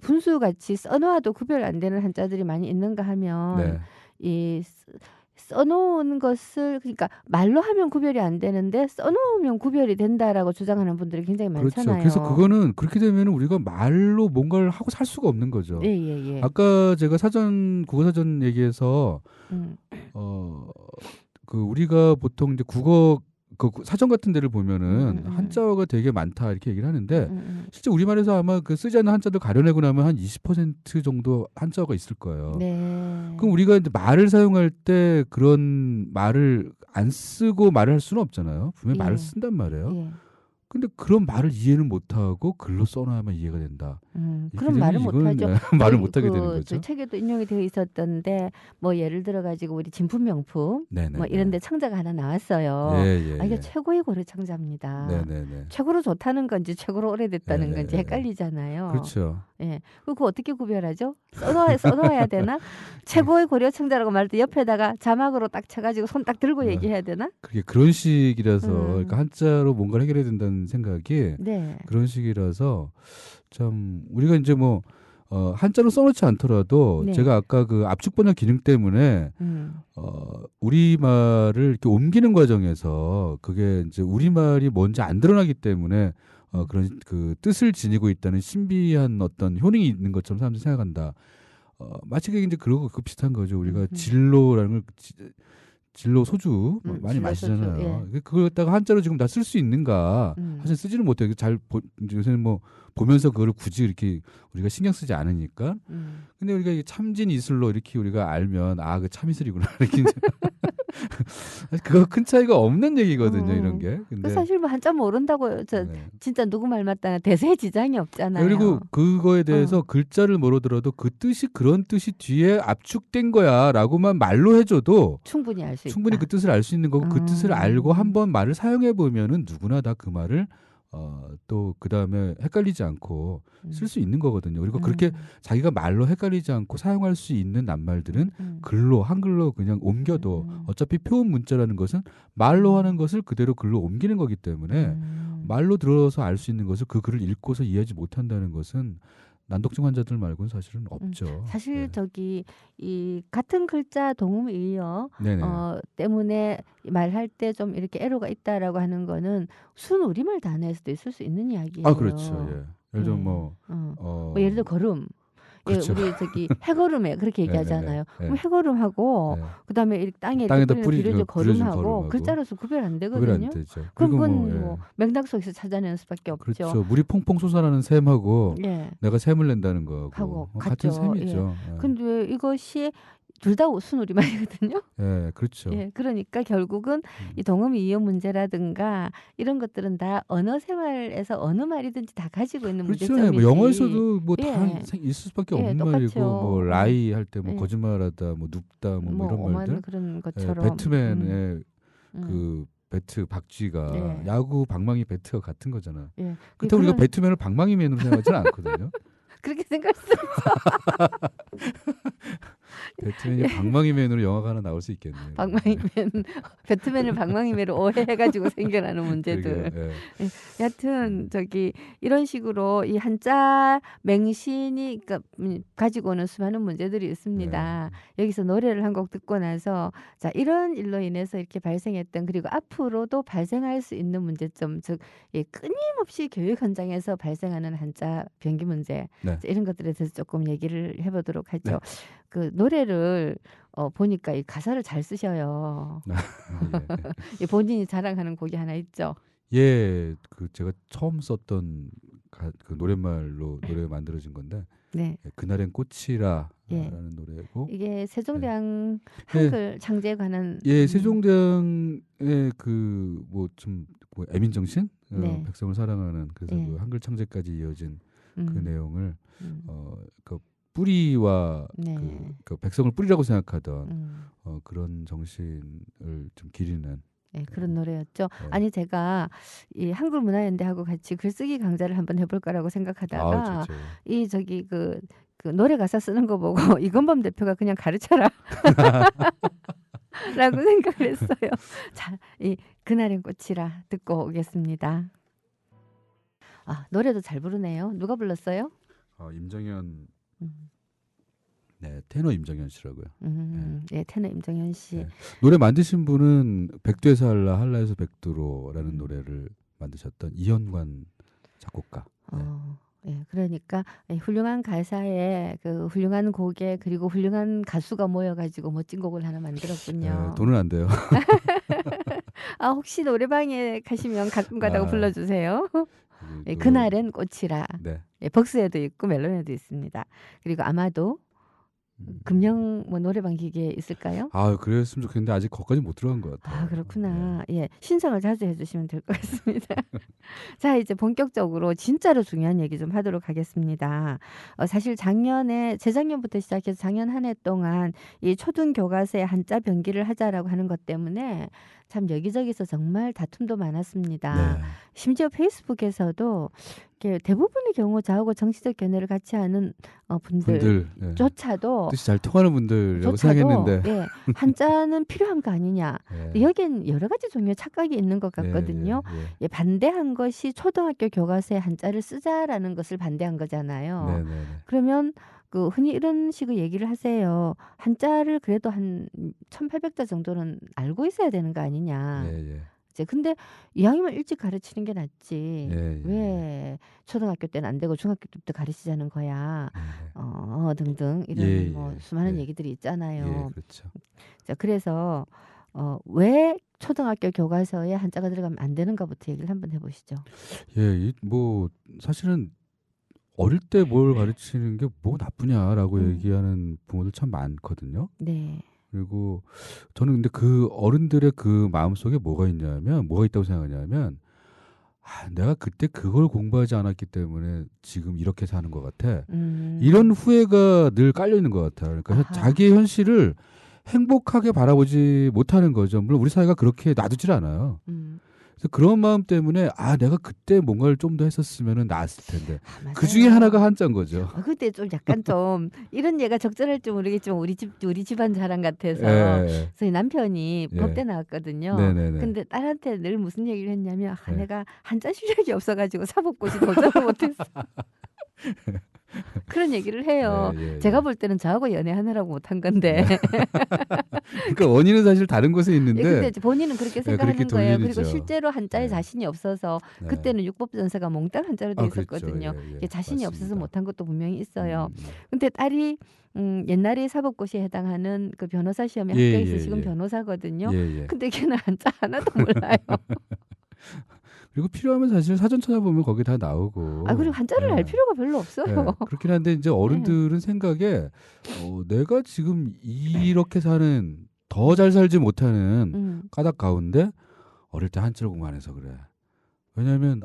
분수 같이 써놓아도 구별 안 되는 한자들이 많이 있는가 하면 네. 이 써놓은 것을 그러니까 말로 하면 구별이 안 되는데 써놓으면 구별이 된다라고 주장하는 분들이 굉장히 그렇죠. 많잖아요. 그래서 그거는 그렇게 되면 우리가 말로 뭔가를 하고 살 수가 없는 거죠. 예. 아까 제가 국어사전 얘기해서 음, 그 우리가 보통 이제 국어 그 사전 같은 데를 보면은 음. 한자어가 되게 많다 이렇게 얘기를 하는데 음. 실제 우리말에서 아마 그 쓰지 않는 한자들 가려내고 나면 한 20% 정도 한자어가 있을 거예요. 네. 그럼 우리가 이제 말을 사용할 때 그런 말을 안 쓰고 말을 할 수는 없잖아요. 분명히 예. 말을 쓴단 말이에요. 예. 근데 그런 말을 이해는 못하고 글로 써놔야만 이해가 된다. 이렇게 그럼 되면 말을 이건 못하죠. 말을 저희 못하게 되는 저 거죠. 책에도 인용이 되어 있었던데 뭐 예를 들어 가지고 우리 진품명품 네네네. 뭐 이런데 창자가 하나 나왔어요. 예. 이게 최고의 고려 창자입니다. 네네네. 최고로 좋다는 건지 최고로 오래됐다는 예, 건지 예, 예. 헷갈리잖아요. 그렇죠. 예. 그거 어떻게 구별하죠? 써놓아야 되나? 최고의 고려 창자라고 말할 때 옆에다가 자막으로 딱 쳐가지고 손 딱 들고 네. 얘기해야 되나? 그게 그런 식이라서 그러니까 음. 한자로 뭔가를 해결해야 된다는 생각이 네. 그런 식이라서 참 우리가 이제 뭐 한자로 써놓지 않더라도 네. 제가 아까 그 압축 번역 기능 때문에 음. 우리말을 이렇게 옮기는 과정에서 그게 이제 우리말이 뭔지 안 드러나기 때문에 그런 그 뜻을 지니고 있다는 신비한 어떤 효능이 있는 것처럼 사람들이 생각한다. 마치 그게 이제 그러고 그 비슷한 거죠. 우리가 진로라는 걸 진로 소주 많이 진로 마시잖아요. 소주, 예. 그걸 갖다가 한자로 지금 다 쓸 수 있는가? 사실 쓰지는 못해요. 이제 요새는 뭐 보면서 그거를 굳이 이렇게 우리가 신경 쓰지 않으니까. 근데 우리가 이게 참진 이슬로 이렇게 우리가 알면 그 참이슬이구나 이렇게 이제 그거 큰 차이가 없는 얘기거든요. 이런 게. 근데 사실 뭐 한자 모른다고 네. 진짜 누구 말 맞다나 대세에 지장이 없잖아요. 그리고 그거에 대해서 글자를 모르더라도 그 뜻이 그런 뜻이 뒤에 압축된 거야라고만 말로 해줘도 충분히 알 수 있다. 충분히 그 뜻을 알 수 있는 거고 그 뜻을 알고 한번 말을 사용해 보면은 누구나 다 그 말을 또 그 다음에 헷갈리지 않고 쓸 수 있는 거거든요. 그리고 그렇게 자기가 말로 헷갈리지 않고 사용할 수 있는 낱말들은 글로 한글로 그냥 옮겨도 어차피 표현 문자라는 것은 말로 하는 것을 그대로 글로 옮기는 거기 때문에 말로 들어서 알 수 있는 것을 그 글을 읽고서 이해하지 못한다는 것은 난독증 환자들 말고는 사실은 없죠. 사실 네. 저기 이 같은 글자 동음이어 네네. 때문에 말할 때 좀 이렇게 애로가 있다라고 하는 거는 순 우리말 단어에서도 있을 수 있는 이야기예요. 그렇죠. 예. 예를 들면 뭐 예를 들어 걸음. 그렇죠. 예, 우리 저기 해걸음에 그렇게 얘기하잖아요. 네. 그럼 해걸음하고 그다음에 이렇게 땅에 땅에다 이렇게 뿌리는 비료질 뿌려진 걸음하고 걸음하고 글자로서 구별 안 구별 되거든요. 안 되죠. 그럼 그리고 그건 뭐 맥락 속에서 찾아내는 수밖에 없죠. 그렇죠. 물이 퐁퐁 솟아나는 샘하고 예. 내가 샘을 낸다는 거하고 하고 같은 같죠. 셈이죠. 예. 근데 이것이 둘 다 순우리말이거든요. 예, 그렇죠. 예, 그러니까 결국은 이 동음이 이어 문제라든가 이런 것들은 다 언어 생활에서 어느 말이든지 다 가지고 있는 그렇죠. 문제점이지. 뭐 영어에서도 뭐 다 예. 있을 수밖에 예, 없는 똑같죠. 말이고 뭐 라이 할 때 뭐 예. 거짓말하다, 뭐 눕다, 뭐 이런 오만 말들. 그런 예, 것처럼. 배트맨의 그 배트 박쥐가 예. 야구 방망이 배트가 같은 거잖아. 예. 그렇다고 우리가 그런- 배트맨을 방망이맨으로 생각하지는 않거든요. 그렇게 생각할 수 배트맨이 방망이맨으로 영화가 하나 나올 수 있겠네요. 방망이맨 배트맨을 방망이맨으로 오해해가지고 생겨나는 문제들. 그러게요. 예. 여하튼 저기 이런 식으로 이 한자 맹신이 그러니까 가지고 오는 수많은 문제들이 있습니다. 여기서 노래를 한 곡 듣고 나서 자 이런 일로 인해서 이렇게 발생했던 그리고 앞으로도 발생할 수 있는 문제점 즉 끊임없이 교육 현장에서 발생하는 한자 변기 문제 네. 자, 이런 것들에 대해서 조금 얘기를 해보도록 하죠. 네. 그 노래를 보니까 이 가사를 잘 쓰셔요. 이 본인이 자랑하는 곡이 하나 있죠. 예, 그 제가 처음 썼던 그 노랫말로 노래가 만들어진 건데 네. 그날엔 꽃이라라는 예. 노래고 이게 세종대왕 한글 창제에 관한 세종대왕의 그 뭐 좀 애민 정신 네. 백성을 사랑하는 그래서 예. 그 한글 창제까지 이어진 그 내용을 음. 그 뿌리와 네. 그 백성을 뿌리라고 생각하던 그런 정신을 좀 기리는 네, 그런 노래였죠. 네. 아니 제가 이 한글문화연대하고 같이 글쓰기 강좌를 한번 해볼까라고 생각하다가 좋죠. 이 저기 그 노래 가사 쓰는 거 보고 이건범 대표가 그냥 가르쳐라 라고 생각을 했어요. 자, 이 그날엔 꽃이라 듣고 오겠습니다. 노래도 잘 부르네요. 누가 불렀어요? 임정현 음. 네, 테너 임정현 씨라고요. 예, 테너 임정현 씨. 네. 노래 만드신 분은 백두에서 한라, 한라에서 백두로라는 노래를 만드셨던 이현관 작곡가. 네. 예, 그러니까 훌륭한 가사에 그 훌륭한 곡에 그리고 훌륭한 가수가 모여가지고 멋진 곡을 하나 만들었군요. 네, 돈은 안 돼요. 아, 혹시 노래방에 가시면 가끔 가다가 아. 불러주세요. 예, 그리고- 그날엔 꽃이라. 네. 예, 벅스에도 있고 멜론에도 있습니다. 그리고 아마도 금령 뭐 노래방 기계에 있을까요? 아, 그랬으면 좋겠는데 아직 거기까지 못 들어간 것 같아요. 아, 그렇구나. 예, 신청을 자주 해주시면 될 것 같습니다. 자, 이제 본격적으로 진짜로 중요한 얘기 좀 하도록 하겠습니다. 사실 작년에 재작년부터 시작해서 작년 한 해 동안 이 초등 교과서에 한자 변기를 하자라고 하는 것 때문에 참 여기저기서 정말 다툼도 많았습니다. 네. 심지어 페이스북에서도 이렇게 대부분의 경우 저하고 정치적 견해를 같이 하는 분들 네. 분들조차도 뜻이 잘 통하는 분들이라고 생각했는데 예, 한자는 필요한 거 아니냐. 네. 여기엔 여러 가지 종류의 착각이 있는 것 같거든요. 예, 예, 예. 예, 반대한 것이 초등학교 교과서에 한자를 쓰자라는 것을 반대한 거잖아요. 네, 네, 네. 그러면 그 흔히 이런 식의 얘기를 하세요. 한자를 그래도 한 1800자 정도는 알고 있어야 되는 거 아니냐. 예, 예. 이제 근데 이왕이면 일찍 가르치는 게 낫지. 예, 예. 왜 초등학교 때는 안 되고 중학교 때부터 가르치자는 거야. 네, 등등 이런 예, 뭐 예, 수많은 예. 얘기들이 예, 있잖아요. 그렇죠. 자, 그래서 왜 초등학교 교과서에 한자가 들어가면 안 되는가부터 얘기를 한번 해보시죠. 예, 뭐 사실은 어릴 때 뭘 가르치는 게 뭐 나쁘냐라고 얘기하는 부모들 참 많거든요. 네. 그리고 저는 근데 그 어른들의 그 마음속에 뭐가 있다고 생각하냐면 내가 그때 그걸 공부하지 않았기 때문에 지금 이렇게 사는 것 같아. 이런 후회가 늘 깔려 있는 것 같아요. 그러니까 아하. 자기의 현실을 행복하게 바라보지 못하는 거죠. 물론 우리 사회가 그렇게 놔두질 않아요. 그래서 그런 마음 때문에 내가 그때 뭔가를 좀 더 했었으면 나았을 텐데. 아, 그 중에 맞아요. 하나가 한자인 거죠. 그때 좀 약간 좀 이런 얘가 적절할지 모르겠지만 우리 집안 자랑 같아서 예. 저희 남편이 예. 법대 나왔거든요. 네네네. 근데 딸한테 늘 무슨 얘기를 했냐면 네. 내가 한자 실력이 없어가지고 사법고시 도전을 못했어. 그런 얘기를 해요. 예, 예, 제가 예. 볼 때는 저하고 연애하느라고 못한 건데. 그러니까 원인은 사실 다른 곳에 있는데. 예, 근데 이제 본인은 그렇게 생각하는 그렇게 거예요. 돌리죠. 그리고 실제로 한자에 네. 자신이 없어서 네. 그때는 육법전서가 몽땅 한자로 돼 그랬죠. 있었거든요. 예, 예. 이게 자신이 없어서 맞습니다. 못한 것도 분명히 있어요. 음. 근데 딸이 옛날에 사법고시에 해당하는 그 변호사 시험에 예, 합격해서 예, 지금 예. 변호사거든요. 예, 예. 근데 걔는 한자 하나도 몰라요. 그리고 필요하면 사실 사전 찾아보면 거기 다 나오고. 그리고 한자를 예. 알 필요가 별로 없어요. 예. 그렇긴 한데 이제 어른들은 생각에 내가 지금 이렇게 사는 더 잘 살지 못하는 까닭 가운데 어릴 때 한자를 공부 안 해서 그래. 왜냐하면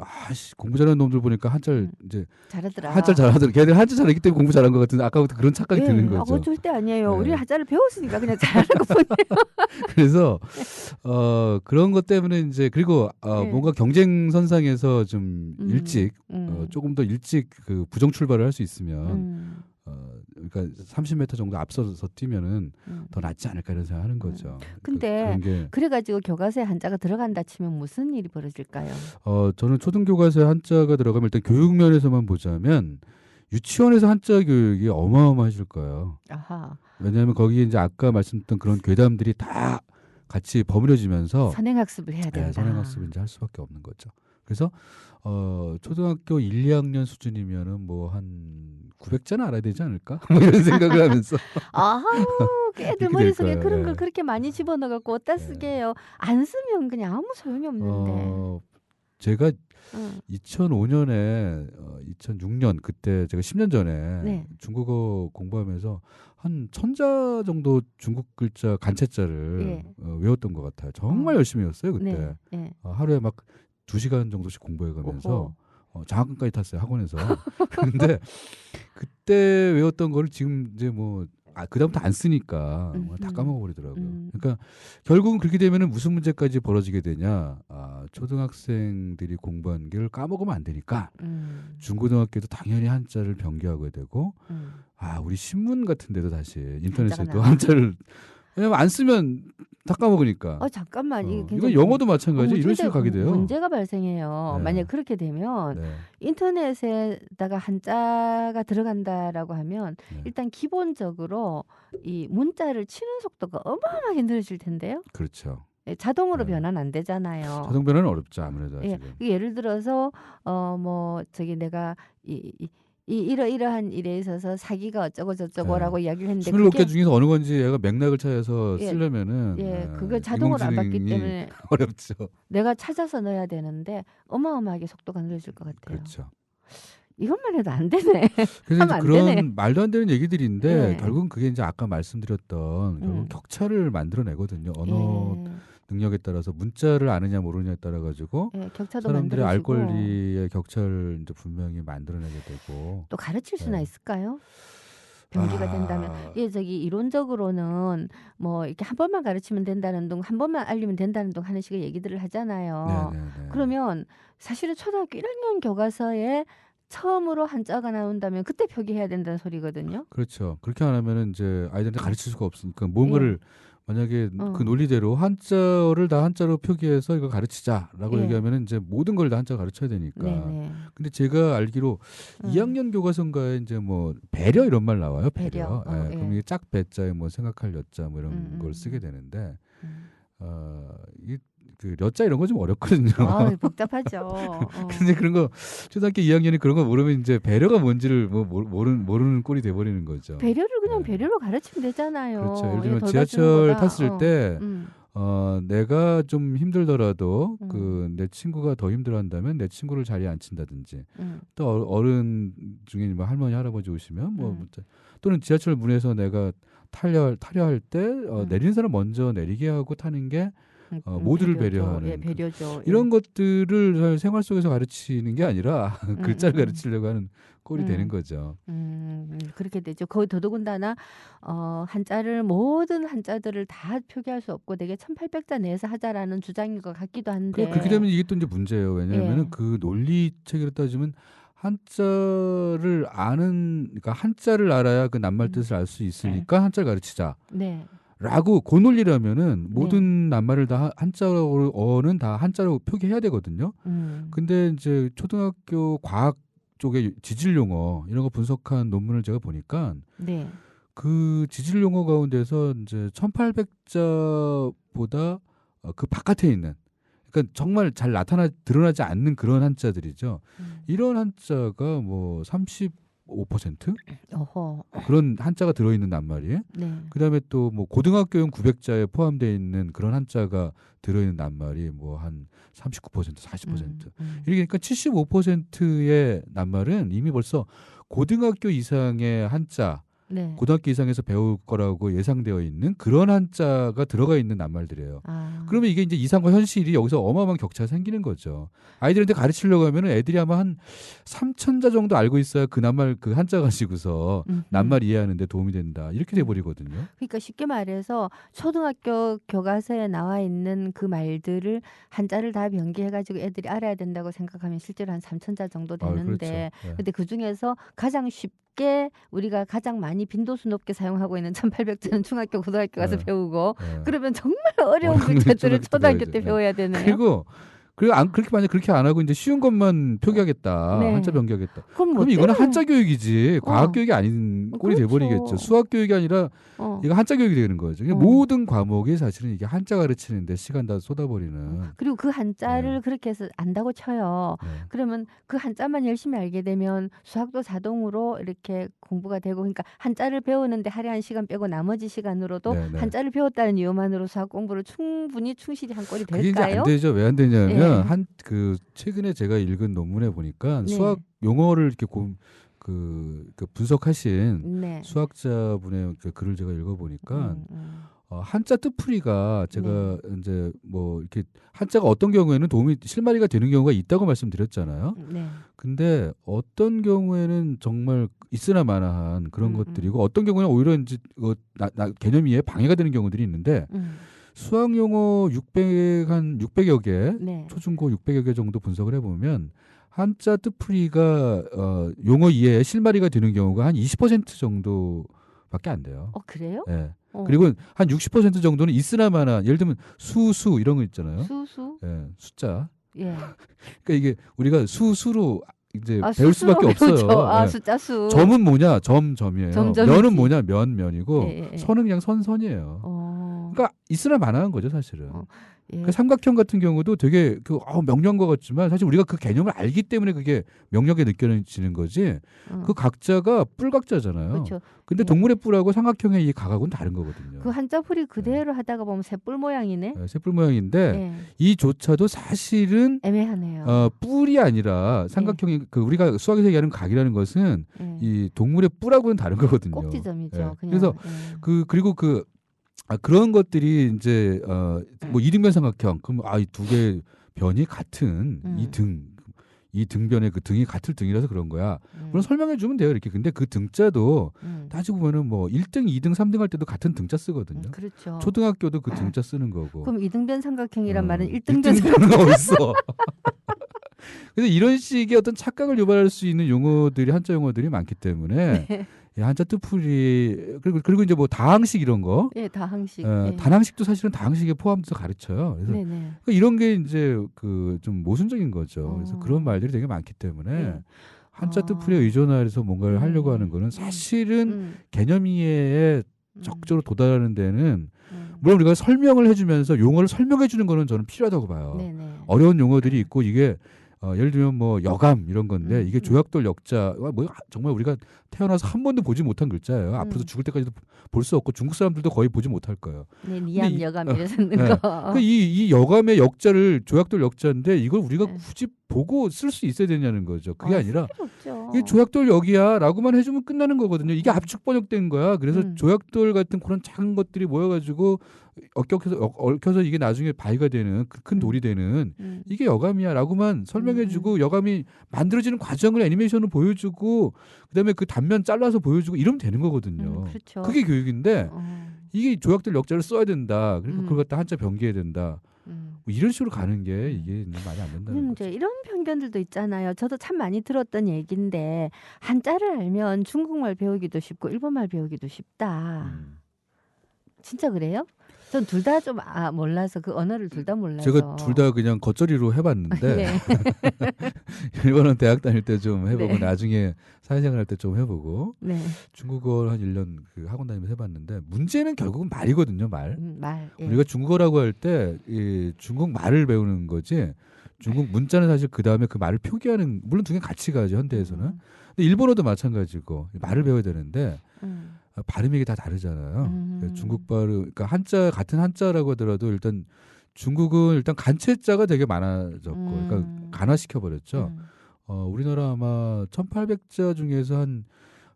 공부 잘하는 놈들 보니까 한자를 이제 잘하더라. 한자 잘하더라. 걔들 한자 잘하기 때문에 공부 잘한 것 같은데 아까부터 그런 착각이 예, 드는 거죠. 절대 아니에요. 네. 우리 한자를 배웠으니까 그냥 잘하는 것뿐이에요. 그래서 그런 것 때문에 이제 그리고 네. 뭔가 경쟁 선상에서 좀 일찍 조금 더 일찍 그 부정 출발을 할 수 있으면 그러니까 30m 정도 앞서서 뛰면은 더 낫지 않을까 이런 생각하는 거죠. 근데 그런 게 그래가지고 교과서에 한자가 들어간다 치면 무슨 일이 벌어질까요? 저는 초등교과서에 한자가 들어가면 일단 교육면에서만 보자면 유치원에서 한자 교육이 어마어마해질 거예요. 아하. 왜냐하면 거기에 이제 아까 말씀드렸던 그런 괴담들이 다 같이 버무려지면서 선행학습을 해야 된다. 선행학습을 이제 할 수밖에 없는 거죠. 그래서 초등학교 1, 2학년 수준이면은 뭐 한 900자는 알아야 되지 않을까? 뭐 이런 생각을 하면서 걔들 이렇게 될 머릿속에 거예요. 그런 예. 걸 그렇게 많이 집어넣어갖고 어디다 쓰게 해요. 안 쓰면 그냥 아무 소용이 없는데. 제가 응. 2005년에 2006년 그때 제가 10년 전에 네. 중국어 공부하면서 한 1000자 정도 중국 글자 간체자를 예. 외웠던 것 같아요. 정말 열심히 외웠어요 그때. 네. 네. 하루에 막 2시간 정도씩 공부해가면서 오호. 장학금까지 탔어요 학원에서. 근데 그때 외웠던 거를 지금 이제 뭐 그다음부터 안 쓰니까 다 까먹어버리더라고요. 그러니까 결국은 그렇게 되면은 무슨 문제까지 벌어지게 되냐? 초등학생들이 공부한 걸 까먹으면 안 되니까 중고등학교도 당연히 한자를 변경하게 되고 우리 신문 같은 데도 다시 인터넷에 한자가 또 나와. 한자를 왜냐면 안 쓰면 다 까먹으니까. 잠깐만. 이게 이건 굉장히 영어도 마찬가지. 이런 식으로 가게 돼요. 문제가 발생해요. 네. 만약 그렇게 되면 네. 인터넷에다가 한자가 들어간다라고 하면 네. 일단 기본적으로 이 문자를 치는 속도가 어마어마하게 늘어질 텐데요. 그렇죠. 예, 자동으로 네. 변환 안 되잖아요. 자동 변환은 어렵죠. 아무래도 예, 아직은. 예를 들어서 뭐 저기 내가 이러이러한 일에 있어서 사기가 어쩌고 저쩌고라고 이야기를 했는데 27개 중에서 어느 건지 얘가 맥락을 찾아서 예, 쓰려면은 그걸 자동으로 안 받기 인공지능이 때문에 어렵죠. 내가 찾아서 넣어야 되는데 어마어마하게 속도가 늘어질 것 같아요. 그렇죠. 이것만 해도 안 되네. 그래서 이제 하면 안 그런 되네. 말도 안 되는 얘기들인데 예. 결국은 그게 이제 아까 말씀드렸던 결국 격차를 만들어내거든요. 언어 예, 능력에 따라서 문자를 아느냐 모르느냐에 따라 가지고 예, 격차도 사람들의 알 만들어지고 권리의 격차를 이제 분명히 만들어내게 되고. 또 가르칠 수나 네. 있을까요? 병기가 된다면 저기 이론적으로는 뭐 이렇게 한 번만 가르치면 된다는 둥, 한 번만 알리면 된다는 둥 하는 식의 얘기들을 하잖아요. 네네네. 그러면 사실은 초등학교 1학년 교과서에 처음으로 한자가 나온다면 그때 표기해야 된다는 소리거든요. 그렇죠. 그렇게 안 하면은 이제 아이들한테 가르칠 수가 없으니까 뭔가를 만약에 그 논리대로 한자를 다 한자로 표기해서 이거 가르치자라고 예. 얘기하면은 이제 모든 걸 다 한자 가르쳐야 되니까. 네네. 근데 제가 알기로 2학년 교과서인가에 이제 뭐 배려 이런 말 나와요. 배려. 배려. 그럼 이게 짝 배자에 뭐 생각할 여자 뭐 이런 걸 쓰게 음. 되는데 이 그 여자 이런 거 좀 어렵거든요. 복잡하죠. 근데 그런 거 초등학교 2학년이 그런 거 모르면 이제 배려가 뭔지를 뭐 모르는 꼴이 돼 버리는 거죠. 배려를 그냥 네. 배려로 가르치면 되잖아요. 그렇죠. 예를 예, 들면 덜 지하철 받주는 탔을 거다. 때 음. 내가 좀 힘들더라도 그 내 친구가 더 힘들어한다면 내 친구를 자리에 앉힌다든지 또 어른 중에 뭐 할머니 할아버지 오시면 뭐 또는 지하철 문에서 내가 타려 할 때 내리는 사람 먼저 내리게 하고 타는 게 모두를 배려죠. 배려하는 예, 배려죠. 이런 것들을 생활 속에서 가르치는 게 아니라 글자를 가르치려고 하는 꼴이 되는 거죠. 그렇게 되죠. 거의 더더군다나 한자를 모든 한자들을 다 표기할 수 없고 되게 1800자 내에서 하자라는 주장인 것 같기도 한데. 그렇게 되면 이게 또 이제 문제예요. 왜냐하면 예. 그 논리 체계로 따지면 한자를 아는 그러니까 한자를 알아야 그 낱말 뜻을 알 수 있으니까 한자를 가르치자. 네. 라고 그 논리라면은 모든 낱말을 다 한자어는 다 한자로 표기해야 되거든요. 근데 이제 초등학교 과학 쪽에 지질 용어 이런 거 분석한 논문을 제가 보니까 네. 그 지질 용어 가운데서 이제 1800자보다 그 바깥에 있는 그러니까 정말 잘 드러나지 않는 그런 한자들이죠. 이런 한자가 뭐 35% 어허. 그런 한자가 들어있는 낱말이에요. 네. 그다음에 또 뭐 고등학교용 900자에 포함되어 있는 그런 한자가 들어있는 낱말이 뭐 한 39%, 40%. 이렇게 그러니까 75%의 낱말은 이미 벌써 고등학교 이상의 한자, 네. 고등학교 이상에서 배울 거라고 예상되어 있는 그런 한자가 들어가 있는 낱말들이에요. 그러면 이게 이제 이상과 현실이 여기서 어마어마한 격차가 생기는 거죠. 아이들한테 가르치려고 하면은 애들이 아마 한 3,000자 정도 알고 있어야 그 낱말 그 한자 가지고서 낱말 이해하는데 도움이 된다. 이렇게 돼 버리거든요. 그러니까 쉽게 말해서 초등학교 교과서에 나와 있는 그 말들을 한자를 다 변기해가지고 애들이 알아야 된다고 생각하면 실제로 한 3,000자 정도 되는데, 그렇죠. 근데 그 중에서 가장 쉽게 우리가 가장 많이 빈도수 높게 사용하고 있는 1800자는 중학교 고등학교 가서 배우고 그러면 정말 어려운 글자들을 초등학교 때 배워야 되네요. 그리고 그렇게 만약 그렇게 안 하고 이제 쉬운 것만 표기하겠다, 네. 한자 변기하겠다. 그럼 그럼 이거는 한자 교육이지 과학 교육이 아닌 꼴이 그렇죠. 돼버리겠죠. 수학 교육이 아니라 이거 한자 교육이 되는 거죠. 모든 과목이 사실은 이게 한자 가르치는데 시간 다 쏟아버리는. 그리고 그 한자를 그렇게 해서 안다고 쳐요. 네. 그러면 그 한자만 열심히 알게 되면 수학도 자동으로 이렇게 공부가 되고, 그러니까 한자를 배우는데 할애한 시간 빼고 나머지 시간으로도 네. 한자를 배웠다는 이유만으로 수학 공부를 충분히 충실히 한 꼴이 그게 이제 될까요? 안 되죠. 왜 안 되냐면 예. 그 최근에 제가 읽은 논문에 보니까 네. 수학 용어를 이렇게 그 분석하신 네. 수학자분의 그 글을 제가 읽어보니까 한자 뜻풀이가 제가 이제 뭐 이렇게 한자가 어떤 경우에는 실마리가 되는 경우가 있다고 말씀드렸잖아요. 네. 근데 어떤 경우에는 정말 있으나 마나한 그런 것들이고 어떤 경우에는 오히려 이제 개념 이해에 방해가 되는 경우들이 있는데 수학 용어 600여 개, 네. 초중고 600여 개 정도 분석을 해보면 한자 뜻풀이가 용어 이해에 실마리가 되는 경우가 한 20% 정도 밖에 안 돼요. 그래요? 예. 어. 그리고 한 60% 정도는 있으나마나 예를 들면 수수 이런 거 있잖아요. 수수? 예, 숫자. 예. 그러니까 이게 우리가 수수로 이제 배울 수수로 수밖에 없어요. 배우죠. 예. 숫자 수. 점은 뭐냐? 점이에요. 점이지. 면은 뭐냐? 면이고 예, 예. 선은 그냥 선이에요. 어. 그러니까 있으나 마나한 거죠, 사실은. 예. 그 삼각형 같은 경우도 되게 명료한 것 같지만 사실 우리가 그 개념을 알기 때문에 그게 명료하게 느껴지는 거지. 그 각자가 뿔각자잖아요. 그렇죠. 근데 예. 동물의 뿔하고 삼각형의 이 각하고는 다른 거거든요. 그 한자풀이 그대로 하다가 보면 새뿔 모양이네. 새뿔 모양인데 예. 이조차도 사실은 애매하네요. 뿔이 아니라 삼각형이 그 우리가 수학에서 얘기하는 각이라는 것은 예. 이 동물의 뿔하고는 다른 거거든요. 꼭지점이죠. 예. 그냥. 그래서 예. 그리고 그런 것들이 이제 뭐 이등변 삼각형 그럼 이 두 개의 변이 같은 이 등변의 그 등이 같을 등이라서 그런 거야. 그럼 설명해 주면 돼요. 이렇게. 근데 그 등자도 따지고 보면은 뭐 1등, 2등, 3등 할 때도 같은 등자 쓰거든요. 그렇죠. 초등학교도 그 등자 쓰는 거고. 그럼 이등변 삼각형이란 말은 1등변 삼각형은 어딨어. 그래서 이런 식의 어떤 착각을 유발할 수 있는 용어들이 한자 용어들이 많기 때문에 네. 이 한자 뜻풀이 그리고 이제 뭐 다항식 이런 거. 예, 다항식. 단항식도 사실은 다항식에 포함돼서 가르쳐요. 그래서 네네. 그러니까 이런 게 이제 그 좀 모순적인 거죠. 그래서 그런 말들이 되게 많기 때문에 네. 한자 뜻풀이에 의존해서 뭔가를 하려고 하는 거는 사실은 개념 이해에 적절히 도달하는 데는 물론 우리가 설명을 해주면서 용어를 설명해 주는 거는 저는 필요하다고 봐요. 네네. 어려운 용어들이 있고 이게 예를 들면 뭐 여감 이런 건데 이게 조약돌 역자가 뭐 정말 우리가 태어나서 한 번도 보지 못한 글자예요. 앞으로도 죽을 때까지도 볼 수 없고 중국 사람들도 거의 보지 못할 거예요. 네, 니암 여감 이래 쓰는 거. 이 여감의 역자를 조약돌 역자인데 이걸 우리가 굳이 보고 쓸 수 있어야 되냐는 거죠. 그게 아니라 이게 조약돌 역이야라고만 해주면 끝나는 거거든요. 이게 압축 번역된 거야. 그래서 조약돌 같은 그런 작은 것들이 모여가지고 얽혀서 이게 나중에 바위가 되는 큰 돌이 되는 이게 여감이야라고만 설명해주고 여감이 만들어지는 과정을 애니메이션으로 보여주고 그다음에 그 단면 잘라서 보여주고 이러면 되는 거거든요. 그렇죠. 그게 교육인데 이게 조약돌 역자를 써야 된다. 그리고 그걸 갖다 한자 변기해야 된다. 뭐 이런 식으로 가는 게 이게 말이 안 된다는 거죠. 이제 이런 편견들도 있잖아요. 저도 참 많이 들었던 얘기인데 한자를 알면 중국말 배우기도 쉽고 일본말 배우기도 쉽다. 진짜 그래요? 전 둘 다 좀 몰라서 그 언어를 둘 다 몰라서. 제가 둘 다 그냥 겉절이로 해봤는데 네. 일본은 대학 다닐 때 좀 해보고 네. 나중에 사회생활 할 때 좀 해보고 네. 중국어 한 1년 그 학원 다니면서 해봤는데 문제는 결국은 말이거든요. 말. 예. 우리가 중국어라고 할 때 중국 말을 배우는 거지 중국 문자는 사실 그 다음에 그 말을 표기하는 물론 두 개 같이 가죠. 현대에서는. 근데 일본어도 마찬가지고 말을 배워야 되는데 발음이 다 다르잖아요. 중국 발음, 그러니까 한자 같은 한자라고 하더라도 일단 중국은 일단 간체자가 되게 많아졌고, 그러니까 간화시켜 버렸죠. 우리나라 아마 1,800자 중에서 한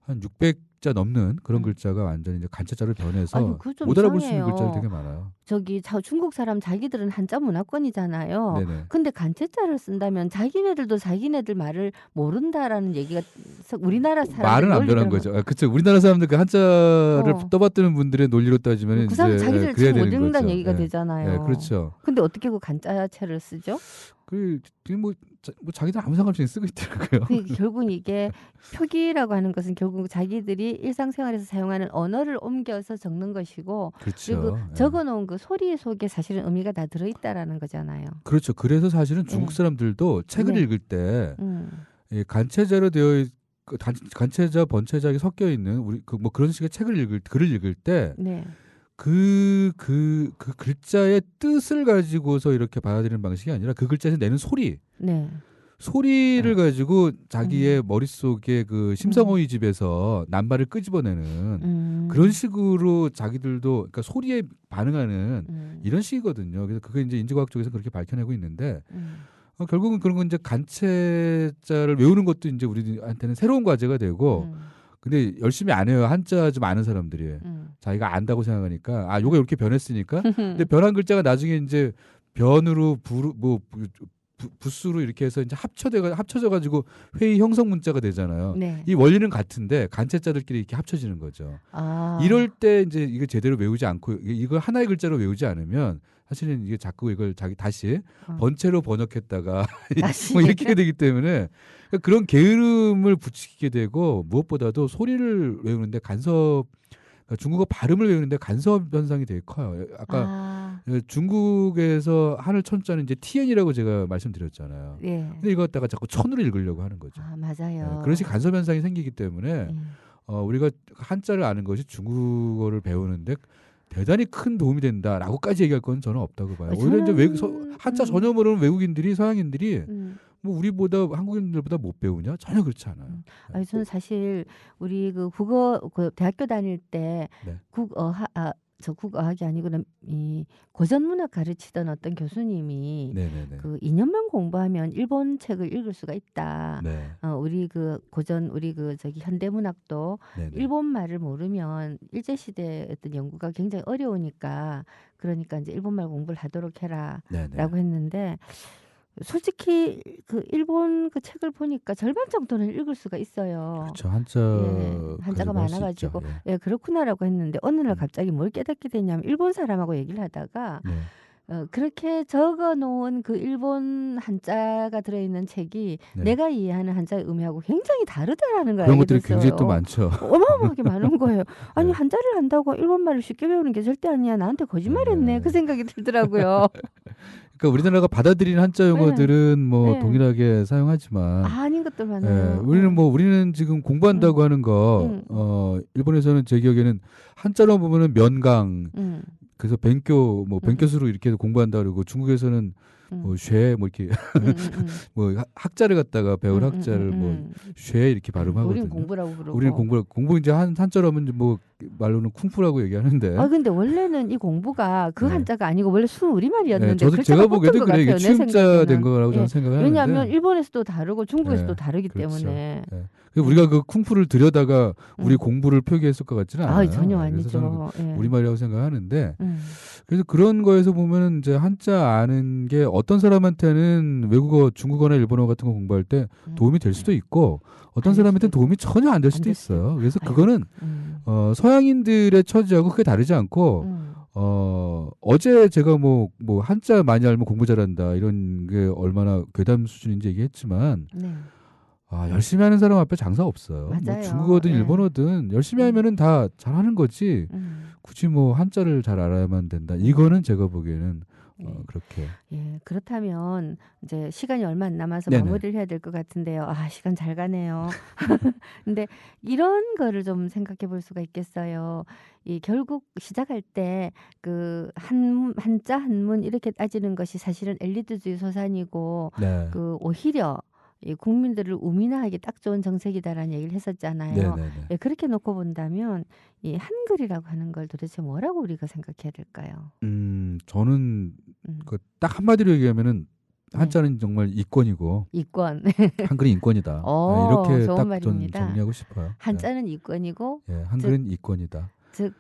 600자 넘는 그런 글자가 완전히 이제 간체자로 변해서 못 알아볼 수 있는 글자들이 되게 많아요. 저기 중국 사람 자기들은 한자 문화권이잖아요. 네네. 근데 간체자를 쓴다면 자기네들도 자기네들 말을 모른다라는 얘기가 우리나라 사람들 말은 안 변한 거죠. 그렇죠. 우리나라 사람들 그 한자를 떠받드는 분들의 논리로 따지면 그 사람 자기들 잘 못 읽는다는 얘기가 네. 되잖아요. 네, 그렇죠. 근데 어떻게 그 간자체를 쓰죠? 뭐 자기들 아무 상관없이 쓰고 있더라고요. 결국 이게 표기라고 하는 것은 결국 자기들이 일상생활에서 사용하는 언어를 옮겨서 적는 것이고, 그렇죠. 그리고 적어놓은 그 소리 속에 사실은 의미가 다 들어있다라는 거잖아요. 그렇죠. 그래서 사실은 중국 사람들도 책을 읽을 때 간체자로 되어 간체자, 번체자가 섞여 있는 우리 뭐 그런 식의 글을 읽을 때. 네. 그 글자의 뜻을 가지고서 이렇게 받아들이는 방식이 아니라 그 글자에서 내는 소리. 네. 소리를 가지고 자기의 머릿속에 그 심성호의 집에서 남발을 끄집어내는 그런 식으로 자기들도 그러니까 소리에 반응하는 이런 식이거든요. 그래서 그게 이제 인지과학 쪽에서 그렇게 밝혀내고 있는데 결국은 그런 건 이제 간체자를 외우는 것도 이제 우리한테는 새로운 과제가 되고 근데 열심히 안 해요. 한자 좀 아는 사람들이. 자기가 안다고 생각하니까 요거 이렇게 변했으니까. 근데 변한 글자가 나중에 이제 변으로 부수로 이렇게 해서 이제 합쳐져 가지고 회의 형성 문자가 되잖아요. 네. 이 원리는 같은데 간체자들끼리 이렇게 합쳐지는 거죠. 이럴 때 이제 이거 제대로 외우지 않고 이걸 하나의 글자로 외우지 않으면 사실은 이게 자꾸 이걸 다시 번체로 번역했다가 뭐 이렇게 되기 때문에 그런 게으름을 붙이게 되고 무엇보다도 소리를 외우는데 간섭 중국어 발음을 외우는데 간섭 현상이 되게 커요. 아까 아, 중국에서 한을 천자는 이제 TN이라고 제가 말씀드렸잖아요. 예. 근데 이거 갖다가 자꾸 천으로 읽으려고 하는 거죠. 아, 그런 식의 맞아요. 간섭 현상이 생기기 때문에 예. 우리가 한자를 아는 것이 중국어를 배우는데 대단히 큰 도움이 된다라고까지 얘기할 건 저는 없다고 봐요. 오히려 이제 저는 한자 전혀 모르는 외국인들이 서양인들이 음, 뭐 우리보다 한국인들보다 못 배우냐? 전혀 그렇지 않아요. 아니, 저는 사실 우리 그 국어 그 대학교 다닐 때 네. 저 국어학이 아니구나 이 고전문학 가르치던 어떤 교수님이 네네네. 그 2년만 공부하면 일본 책을 읽을 수가 있다. 네. 우리 그 고전 우리 그 저기 현대문학도 네네. 일본 말을 모르면 일제 시대 어떤 연구가 굉장히 어려우니까 그러니까 이제 일본 말 공부를 하도록 해라라고 네네. 했는데 솔직히 그 일본 그 책을 보니까 절반 정도는 읽을 수가 있어요. 그렇죠. 한자 예, 한자가 가지고 할 수 있죠. 많아가지고 예. 예, 그렇구나라고 했는데 어느 날 음. 갑자기 뭘 깨닫게 됐냐면 일본 사람하고 얘기를 하다가 네. 그렇게 적어 놓은 그 일본 한자가 들어있는 책이 네. 내가 이해하는 한자의 의미하고 굉장히 다르다라는 걸 그런 알게 것들이 굉장히 또 됐어요. 많죠. 어마어마하게 많은 거예요. 아니 네. 한자를 한다고 일본말을 쉽게 배우는 게 절대 아니야. 나한테 거짓말했네. 네. 그 생각이 들더라고요. 그러니까 우리나라가 받아들이는 한자 용어들은 뭐 네. 동일하게 사용하지만 아닌 것도 많아요. 우리는 지금 공부한다고 하는 거 일본에서는 제 기억에는 한자로 보면은 면강 그래서 뱅교 뭐 뱅교수로 이렇게 공부한다 그러고 중국에서는 뭐 쉐 뭐 이렇게 뭐 학자를 갖다가 배울 학자를 뭐 쉐 이렇게 발음하거든요. 우리는 공부라고 부르고. 우리는 공부 이제 한자로 하면 이제 뭐 말로는 쿵푸라고 얘기하는데. 아 근데 원래는 이 공부가 그 네. 한자가 아니고 원래 순 우리말이었는데 저도 글자가 제가 붙은 보기에도 것 그래 이게 같아요, 내 취음자 생각에는. 된 거라고 저는 예. 생각하는데. 왜냐하면 일본에서도 다르고 중국에서도 네, 다르기 그렇죠. 때문에. 네. 우리가 그 쿵푸를 들여다가 우리 공부를 표기했을 것 같지는 않아요. 아 전혀 그래서 저는 아니죠. 예. 우리말이라고 생각하는데 그래서 그런 거에서 보면은 이제 한자 아는 게 어떤 사람한테는 외국어 중국어나 일본어 같은 거 공부할 때 도움이 될 수도 있고 어떤 안 될 사람한테는 수도 도움이 전혀 안 될 안 수도 될 수도 있어요. 그래서 아이고. 그거는 서양인들의 처지하고 크게 다르지 않고 어제 제가 뭐 한자 많이 알면 공부 잘한다 이런 게 얼마나 괴담 수준인지 얘기했지만 네. 열심히 하는 사람 앞에 장사 없어요. 뭐 맞아요. 중국어든 예. 일본어든 열심히 하면은 다 잘하는 거지. 굳이 뭐 한자를 잘 알아야만 된다. 이거는 제가 보기에는 그렇게. 예, 그렇다면 이제 시간이 얼마 안 남아서 네네. 마무리를 해야 될 것 같은데요. 아, 시간 잘 가네요. 근데 이런 거를 좀 생각해 볼 수가 있겠어요. 이 결국 시작할 때 그 한자 한문 이렇게 따지는 것이 사실은 엘리트주의 소산이고 네. 그 오히려 이 국민들을 우민화하기 딱 좋은 정책이다라는 얘기를 했었잖아요. 네네네. 예, 그렇게 놓고 본다면 이 한글이라고 하는 걸 도대체 뭐라고 우리가 생각해야 될까요? 저는 음, 그 딱 한마디로 얘기하면은 네. 한자는 정말 이권이고 이권. 한글은 인권이다. 이렇게 좋은 딱 전 말입니다. 정리하고 싶어요. 한자는 이권이고 한글은 이권이다. 즉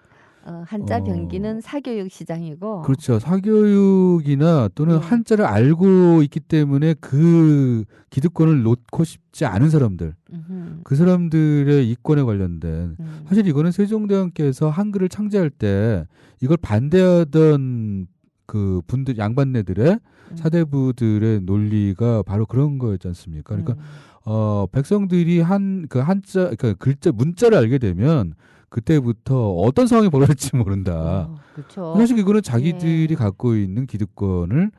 한자 어, 병기는 사교육 시장이고 그렇죠. 사교육이나 또는 네. 한자를 알고 있기 때문에 그 기득권을 놓고 싶지 않은 사람들, 음흠, 그 사람들의 이권에 관련된 음, 사실 이거는 세종대왕께서 한글을 창제할 때 이걸 반대하던 그 분들 양반네들의 사대부들의 논리가 바로 그런 거였지 않습니까? 그러니까 백성들이 한자 그러니까 글자 문자를 알게 되면 그때부터 어떤 상황이 벌어질지 모른다. 그렇죠. 사실 이거는 자기들이 예. 갖고 있는 기득권을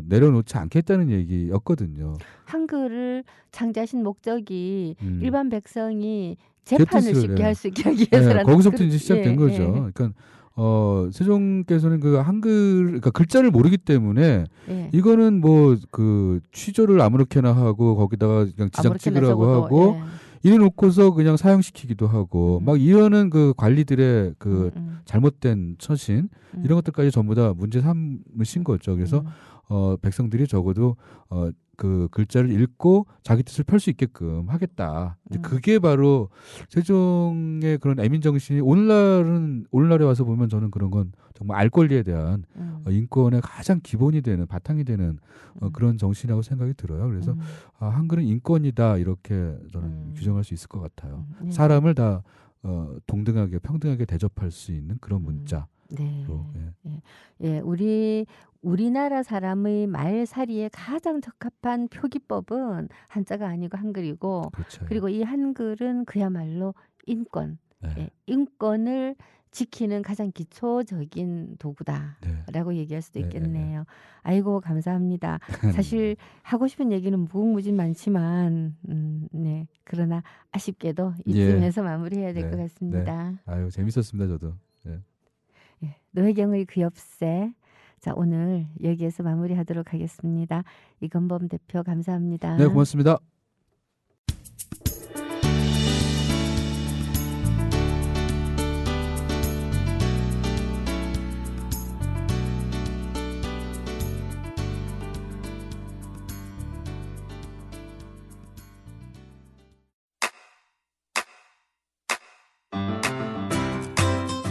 내려놓지 않겠다는 얘기였거든요. 한글을 창제하신 목적이 음. 일반 백성이 제 재판을 뜻을, 쉽게 예. 할 수 있게 하기 위해서라는 거기서부터 이제 시작된 예, 거죠. 예, 그러니까 세종께서는 그 한글, 그러니까 글자를 모르기 때문에 예. 이거는 뭐 그 취조를 아무렇게나 하고 거기다가 그냥 지장 아무렇게나 찍으라고 적어도, 하고 이래 놓고서 그냥 사형시키기도 하고 막 이러는 그 관리들의 그 잘못된 처신 이런 것들까지 전부 다 문제 삼으신 거죠. 그래서 백성들이 적어도 그 글자를 읽고 자기 뜻을 펼 수 있게끔 하겠다. 이제 그게 바로 세종의 그런 애민 정신이 오늘날에 와서 보면 저는 그런 건 정말 알 권리에 대한 인권의 가장 기본이 되는 바탕이 되는 그런 정신이라고 생각이 들어요. 그래서 한글은 인권이다 이렇게 저는 규정할 수 있을 것 같아요. 네. 사람을 다 동등하게 평등하게 대접할 수 있는 그런 문자. 네. 예. 예, 우리나라 사람의 말살이에 가장 적합한 표기법은 한자가 아니고 한글이고 그렇죠. 그리고 이 한글은 그야말로 인권, 네. 예, 인권을 지키는 가장 기초적인 도구다라고 네. 얘기할 수도 네, 있겠네요. 아이고 감사합니다. 사실 하고 싶은 얘기는 무궁무진 많지만 네. 그러나 아쉽게도 예. 이쯤에서 마무리해야 될 것 네. 네. 같습니다. 아유, 재밌었습니다, 저도. 예. 예, 노혜경의 그 옆세. 자, 오늘 여기에서 마무리하도록 하겠습니다. 이건범 대표 감사합니다. 네, 고맙습니다.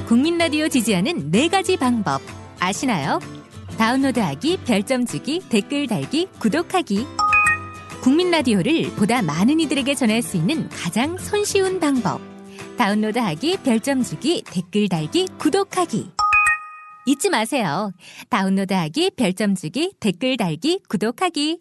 국민 라디오 지지하는 4가지 방법 아시나요? 다운로드하기, 별점 주기, 댓글 달기, 구독하기. 국민 라디오를 보다 많은 이들에게 전할 수 있는 가장 손쉬운 방법. 다운로드하기, 별점 주기, 댓글 달기, 구독하기. 잊지 마세요. 다운로드하기, 별점 주기, 댓글 달기, 구독하기.